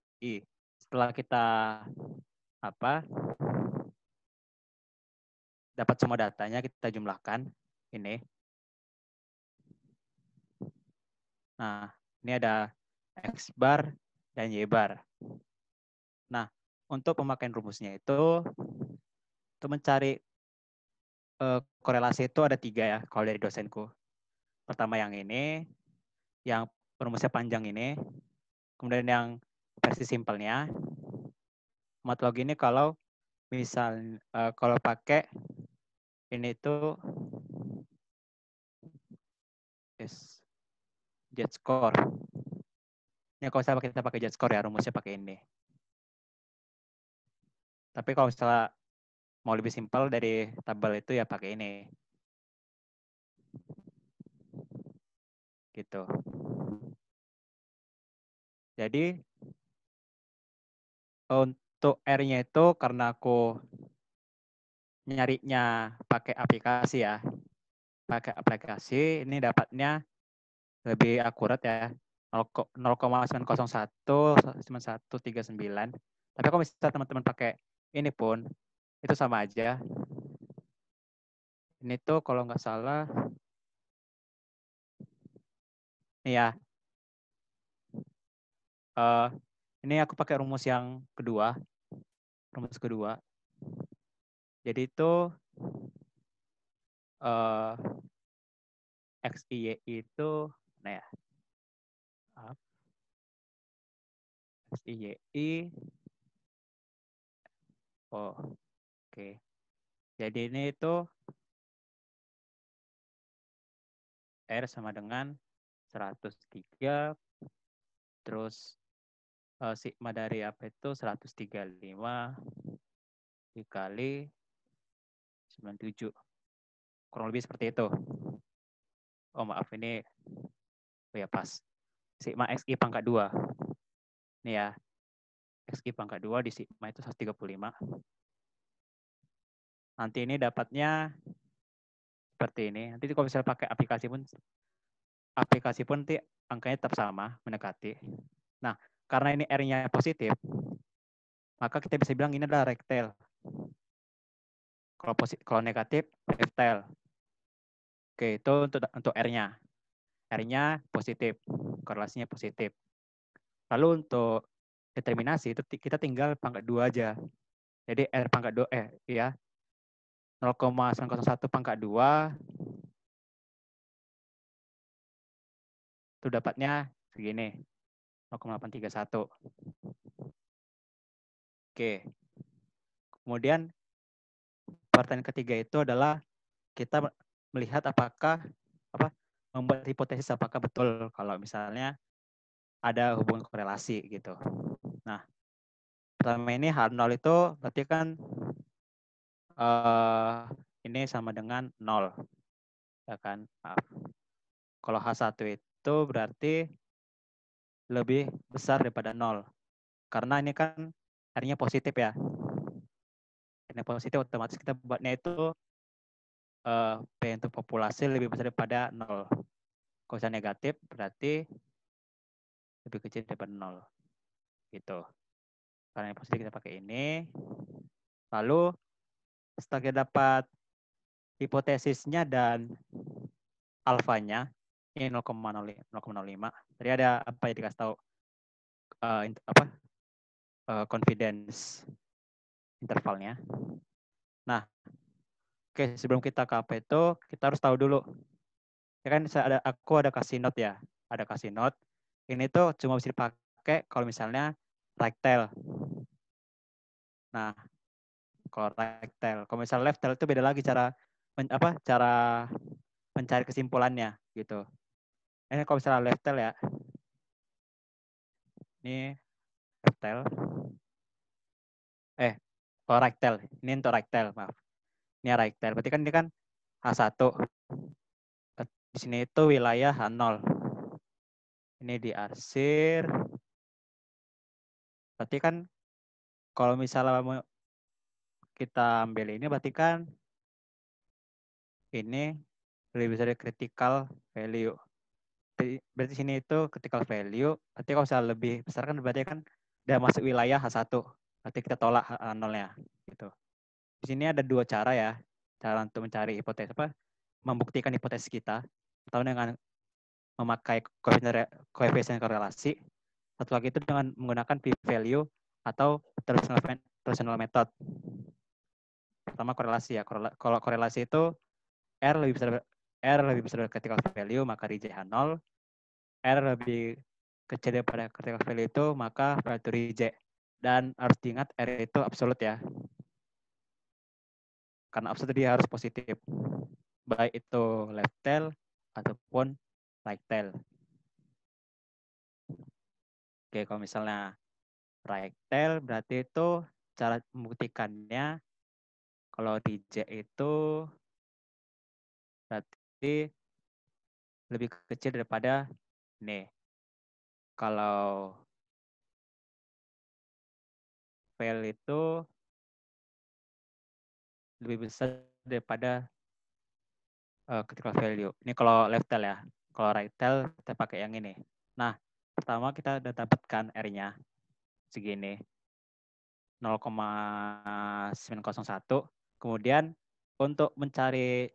Setelah kita dapat semua datanya, kita jumlahkan. Ini. Nah, ini ada X bar dan Y bar. Nah, untuk pemakaian rumusnya itu mencari korelasi itu ada 3 ya, kalau dari dosenku. Pertama yang ini, yang rumusnya panjang ini. Kemudian yang versi simpelnya. Matlogi ini kalau misal kalau pakai ini itu Z-score. Ya kalau misalnya kita pakai Z-score ya, rumusnya pakai ini. Tapi kalau misalnya mau lebih simpel dari tabel itu ya pakai ini. Gitu. Jadi untuk R-nya itu karena aku nyarinya pakai aplikasi ya. Pakai aplikasi ini dapatnya lebih akurat ya. 0,901 Tapi kalau misalnya teman-teman pakai ini pun itu sama aja. Ini tuh kalau nggak salah nih ya. Ini aku pakai rumus yang kedua. Rumus kedua. Jadi itu XI itu nah ya. XI. Oke. Jadi ini itu R sama dengan 103 terus sigma dari apa itu 135 dikali 97. Kurang lebih seperti itu. Oh maaf ini ya pas. Sigma XI pangkat 2. Ini ya. XI pangkat 2 di sigma itu 135. Nanti ini dapatnya seperti ini. Nanti kalau misalnya pakai aplikasi pun aplikasi pun nanti angkanya tetap sama, mendekati. Nah, karena ini R-nya positif, maka kita bisa bilang ini adalah rectile. Kalau negatif, rectile. Oke, itu untuk R-nya. R-nya positif, korelasinya positif. Lalu untuk determinasi itu kita tinggal pangkat 2 aja. Jadi R pangkat 2, ya, 0,901 pangkat 2 itu dapatnya segini, 0,831. Oke. Kemudian pertanyaan ketiga itu adalah kita melihat membuat hipotesis apakah betul kalau misalnya ada hubungan korelasi gitu. Nah, pertama ini H0 itu berarti kan ini sama dengan 0. Ya kan? Maaf. Kalau H1 itu berarti lebih besar daripada 0. Karena ini kan R-nya positif ya. R-nya positif otomatis kita buatnya itu P untuk populasi lebih besar daripada 0. Kalau misalnya negatif berarti lebih kecil daripada 0. Gitu. Karena yang positif kita pakai ini. Lalu setelah kita dapat hipotesisnya dan alfanya, ini 0,05. Jadi ada apa yang dikasih tahu confidence intervalnya. Nah, oke, sebelum kita ke apa itu, kita harus tahu dulu. Ya kan aku ada kasih note ya. Ada kasih note. Ini tuh cuma bisa dipakai kalau misalnya rectile. Nah, kalau rectile, kalau misalnya left tail itu beda lagi cara mencari kesimpulannya gitu. Ini kalau misalnya left tail ya. Ini left tail. Kalau rectile, ini untuk rectile, maaf. Ini rectile, berarti kan ini kan H1. Di sini itu wilayah H0. Ini diarsir. Berarti kan kalau misalnya kita ambil ini berarti kan ini lebih besar dari critical value. Berarti sini itu critical value. Berarti kalau misalnya lebih besar kan berarti kan udah masuk wilayah H1. Berarti kita tolak H0-nya gitu. Di sini ada dua cara ya. Cara untuk mencari hipotesis membuktikan hipotesis kita. Pertama dengan memakai koefisien korelasi. Satu lagi itu dengan menggunakan p-value atau traditional method. Pertama korelasi ya. Kalau korelasi itu R lebih besar dari critical value, maka reject H0. R lebih kecil daripada critical value itu, maka value reject. Dan harus diingat R itu absolut ya. Karena absolut dia harus positif. Baik itu left tail ataupun right tail. Oke, kalau misalnya right tail berarti itu cara membuktikannya kalau reject itu berarti lebih kecil daripada ini. Kalau fail itu lebih besar daripada critical value. Ini kalau left tail ya. Kalau right tail kita pakai yang ini. Nah, pertama kita udah dapatkan R-nya segini. 0,901. Kemudian untuk mencari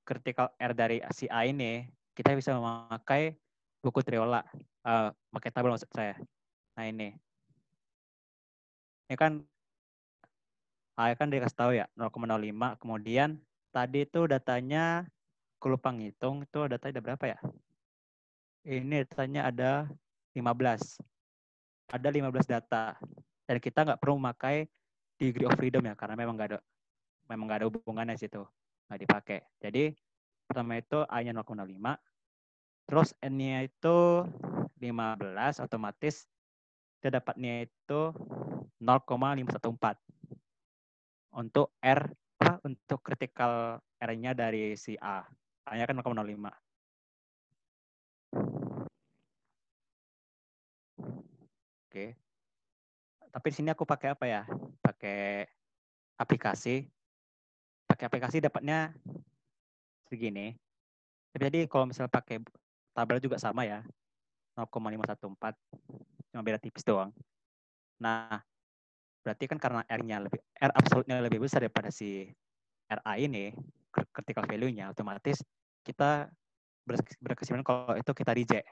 critical R dari si A ini, kita bisa memakai buku Triola. Pakai tabel maksud saya. Nah ini. Ini kan A kan dikasih tahu ya 0,05. Kemudian tadi itu datanya aku lupa ngitung itu datanya ada berapa ya? Ini datanya ada 15. Ada 15 data. Dan kita nggak perlu memakai degree of freedom ya karena memang nggak ada hubungannya situ. Nggak dipakai. Jadi pertama itu A-nya 0,05. Terus N-nya itu 15 otomatis kita dapatnya itu 0,514. Untuk untuk critical R-nya dari si A. A-nya kan 0,05. Oke. Tapi di sini aku pakai apa ya? Pakai aplikasi. Pakai aplikasi dapatnya segini. Jadi kalau misalnya pakai tabel juga sama ya, 0,514, cuma beda tipis doang. Nah, berarti kan karena R absolutnya lebih besar daripada si RA ini, critical value-nya, otomatis kita berkesimpulan kalau itu kita reject.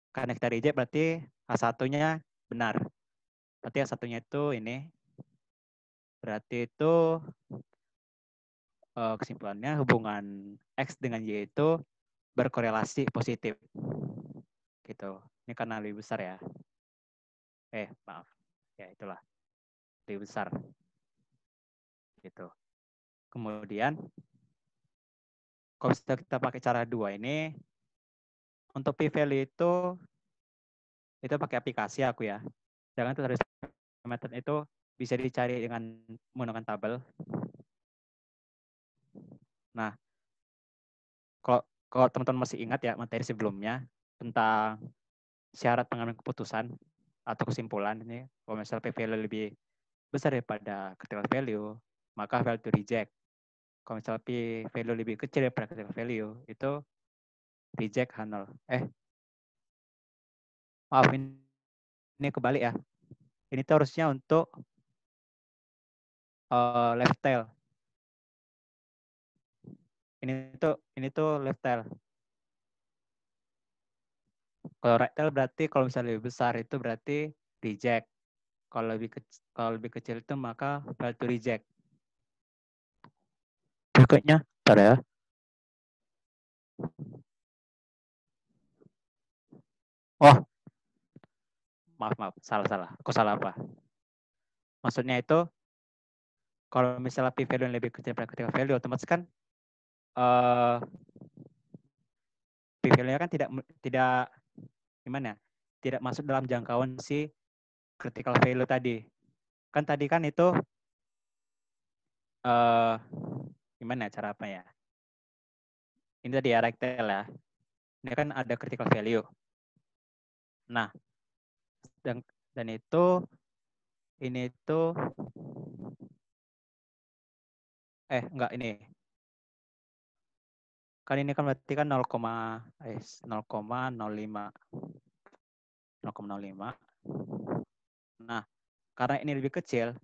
Karena kita reject berarti A1-nya benar. Berarti A1-nya itu ini, berarti itu kesimpulannya hubungan X dengan Y itu berkorelasi positif. Gitu. Ini karena lebih besar ya. Maaf. Ya itulah. Lebih besar. Gitu. Kemudian kalau kita pakai cara 2 ini, untuk p-value itu pakai aplikasi aku ya. Jangan tuh harus method itu bisa dicari dengan menggunakan tabel. Nah, kalau teman-teman masih ingat ya materi sebelumnya tentang syarat pengambilan keputusan atau kesimpulan ini, kalau misalnya p-value lebih besar daripada critical value, maka value to reject. Kalau misalnya p-value lebih kecil daripada critical value, itu reject null. Maaf, ini kebalik ya. Ini tuh harusnya untuk left tail. Ini tuh left tail. Kalau right tail berarti kalau misalnya lebih besar itu berarti reject. Kalau lebih kecil itu maka value to reject. Berikutnya, bentar ya. Oh, maaf, salah. Aku salah apa? Maksudnya itu kalau misalnya p-value yang lebih kecil daripada critical value, otomatis kan p-value-nya kan tidak gimana? Tidak masuk dalam jangkauan si critical value tadi. Kan tadi kan itu gimana cara apa ya? Ini tadi ya right tail ya. Ini kan ada critical value. Nah, dan itu ini itu enggak ini. Kan ini kan berarti kan 0,05. 0,05. Nah, karena ini lebih kecil,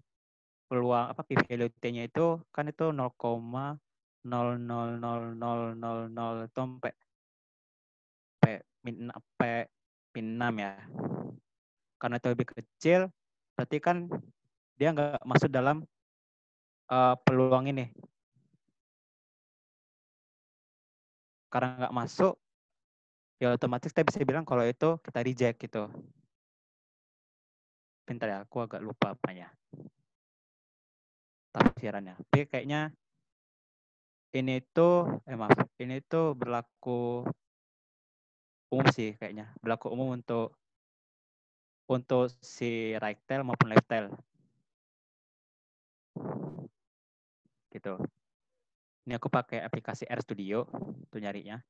peluang p-value T-nya itu kan itu 0,000000 sampai min 6 ya. Karena itu lebih kecil, berarti kan dia nggak masuk dalam peluang ini. Karena nggak masuk, ya otomatis kita bisa bilang kalau itu kita reject gitu. Bentar ya, aku agak lupa apanya. Tafsirannya. Tapi kayaknya ini tuh berlaku umum sih kayaknya. Berlaku umum untuk si right tail maupun left tail. Gitu. Ini aku pakai aplikasi RStudio untuk nyarinya.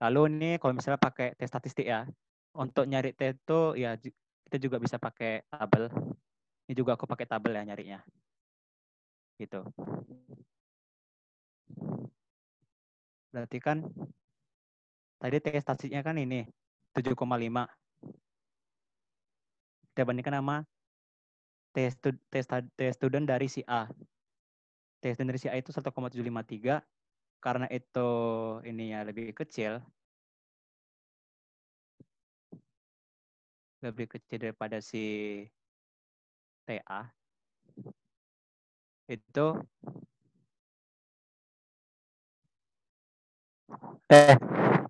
Lalu ini kalau misalnya pakai tes statistik ya. Untuk nyari T itu ya kita juga bisa pakai tabel. Ini juga aku pakai tabel ya nyarinya. Gitu. Berarti kan tadi tes statistiknya kan ini 7,5. Kita bandingkan sama tes student dari si A. Tes student dari si A itu 1,753. Karena itu ininya lebih kecil daripada si TA, itu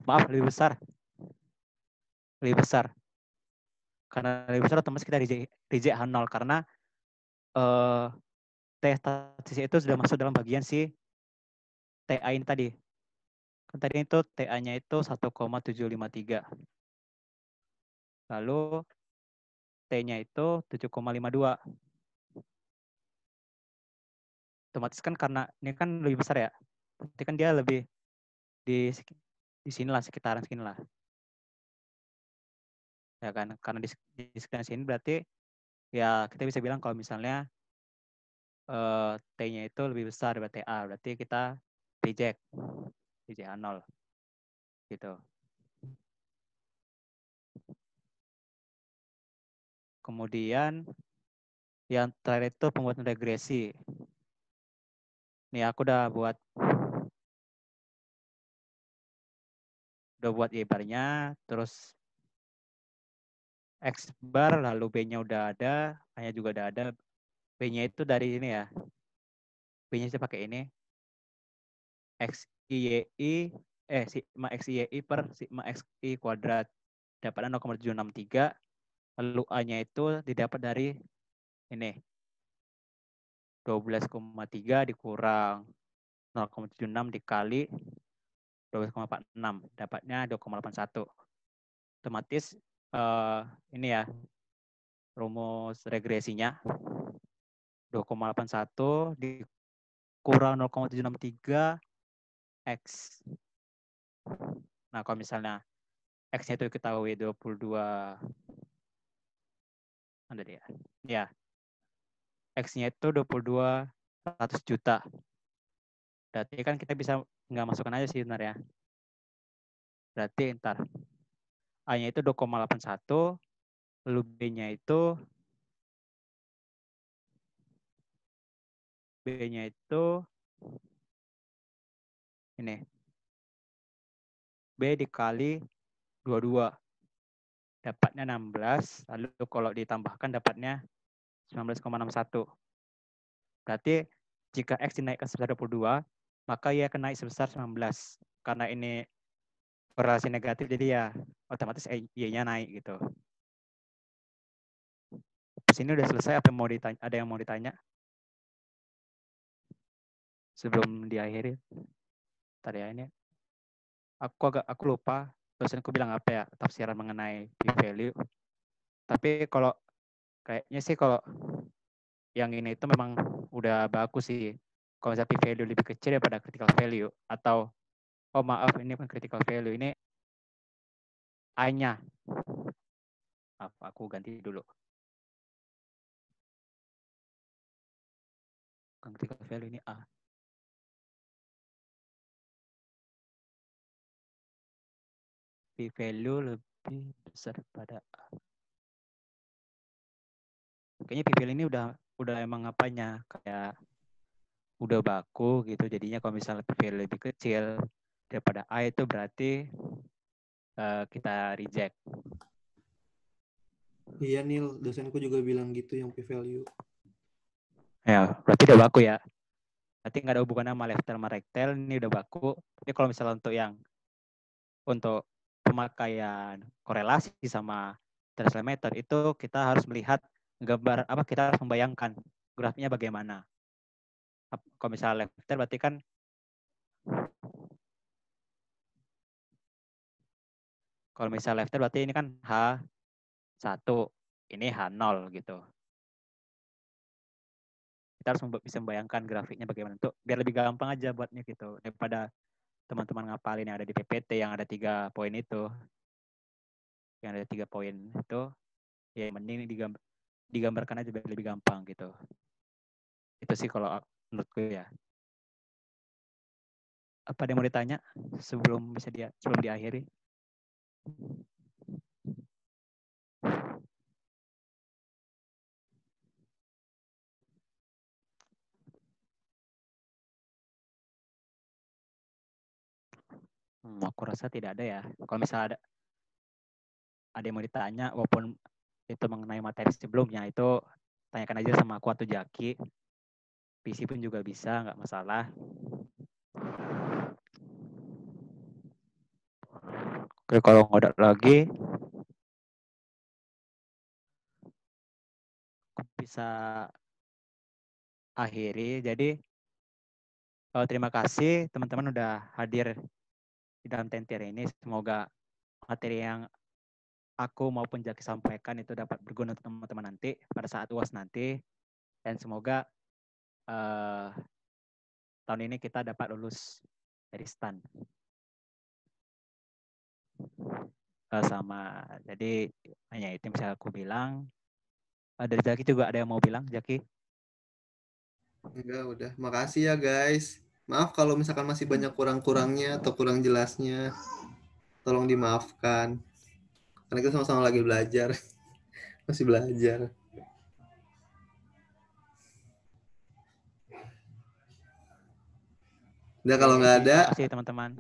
maaf lebih besar. Karena lebih besar otomatis kita reject H0 karena tes statistik itu sudah masuk dalam bagian si TA ini tadi. Kan tadi itu TA-nya itu 1,753. Lalu T-nya itu 7,52. Otomatis kan karena ini kan lebih besar ya. Berarti kan dia lebih di sinilah, sekitaran sini lah. Ya kan, karena di sekitaran sini berarti ya kita bisa bilang kalau misalnya T-nya itu lebih besar daripada TA, berarti kita reject 0 gitu. Kemudian yang terakhir itu pembuatan regresi. Nih aku udah buat Y-barnya, terus X bar, lalu B-nya udah ada, A-nya juga udah ada. B-nya itu dari ini ya. B-nya saya pakai ini. Sigma XIYI per sigma XI kuadrat. Dapatnya 0,763. Lalu A-nya itu didapat dari ini. 12,3 dikurang 0,76 dikali 12,46. Dapatnya 2,81. Otomatis ini ya, rumus regresinya 2,81 dikurang 0,763 X. Nah, kalau misalnya X-nya itu ketahui 22, ada dia. Ya, X-nya itu 22,100 juta. Berarti kan kita bisa nggak masukkan aja sih sebenarnya. Berarti ntar A-nya itu 2,81, lalu B-nya itu ini. B dikali 22. Dapatnya 16, lalu kalau ditambahkan dapatnya 19,61. Berarti jika X dinaikkan sebesar 22, maka ia akan naik sebesar 19. Karena ini korelasi negatif, jadi ya otomatis Y-nya naik gitu. Di sini udah selesai, apa yang mau ditanya? Ada yang mau ditanya? Sebelum diakhiri. Tadi ya ini. Aku lupa dosenku bilang apa ya, tafsiran mengenai p-value. Tapi kalau kayaknya sih kalau yang ini itu memang udah bagus sih. Kalau misalnya p-value lebih kecil daripada critical value, atau oh maaf, ini bukan critical value, ini A-nya. Aku ganti dulu. Bukan critical value, ini A. P-value lebih besar daripada A. Kayaknya p-value ini udah emang apanya, kayak udah baku gitu. Jadinya kalau misalnya p-value lebih kecil daripada A itu berarti kita reject. Iya Nil, dosenku juga bilang gitu yang p-value. Ya, berarti udah baku ya. Berarti nggak ada hubungannya sama left tail sama right tail, ini udah baku. Tapi kalau misalnya untuk pemakaian korelasi sama Dirichlet method itu kita harus melihat gambar kita harus membayangkan grafiknya bagaimana. Kalau misalnya left tail berarti kan kalau misalnya left tail berarti ini kan H1, ini H0 gitu. Kita harus bisa membayangkan grafiknya bagaimana untuk biar lebih gampang aja buatnya gitu, daripada teman-teman ngapalin yang ada di PPT yang ada 3 poin itu. Yang ada 3 poin itu ya mending digambarkan aja biar lebih gampang gitu. Itu sih kalau menurutku ya. Apa ada yang mau ditanya sebelum diakhiri? Aku rasa tidak ada ya. Kalau misalnya ada yang mau ditanya, walaupun itu mengenai materi sebelumnya, itu tanyakan aja sama aku atau Jaki. PC pun juga bisa, nggak masalah. Oke, kalau nggak ada lagi, aku bisa akhiri. Jadi, terima kasih teman-teman udah hadir di dalam tentir ini. Semoga materi yang aku maupun Jaki sampaikan itu dapat berguna untuk teman-teman nanti pada saat UAS nanti, dan semoga tahun ini kita dapat lulus dari STAN sama. Jadi hanya itu yang bisa aku bilang. Dari Jaki juga ada yang mau bilang, Jaki? Enggak, udah. Makasih ya guys. Maaf kalau misalkan masih banyak kurang-kurangnya atau kurang jelasnya. Tolong dimaafkan. Karena kita sama-sama lagi belajar. Masih belajar. Udah kalau nggak ada, Terima kasih teman-teman.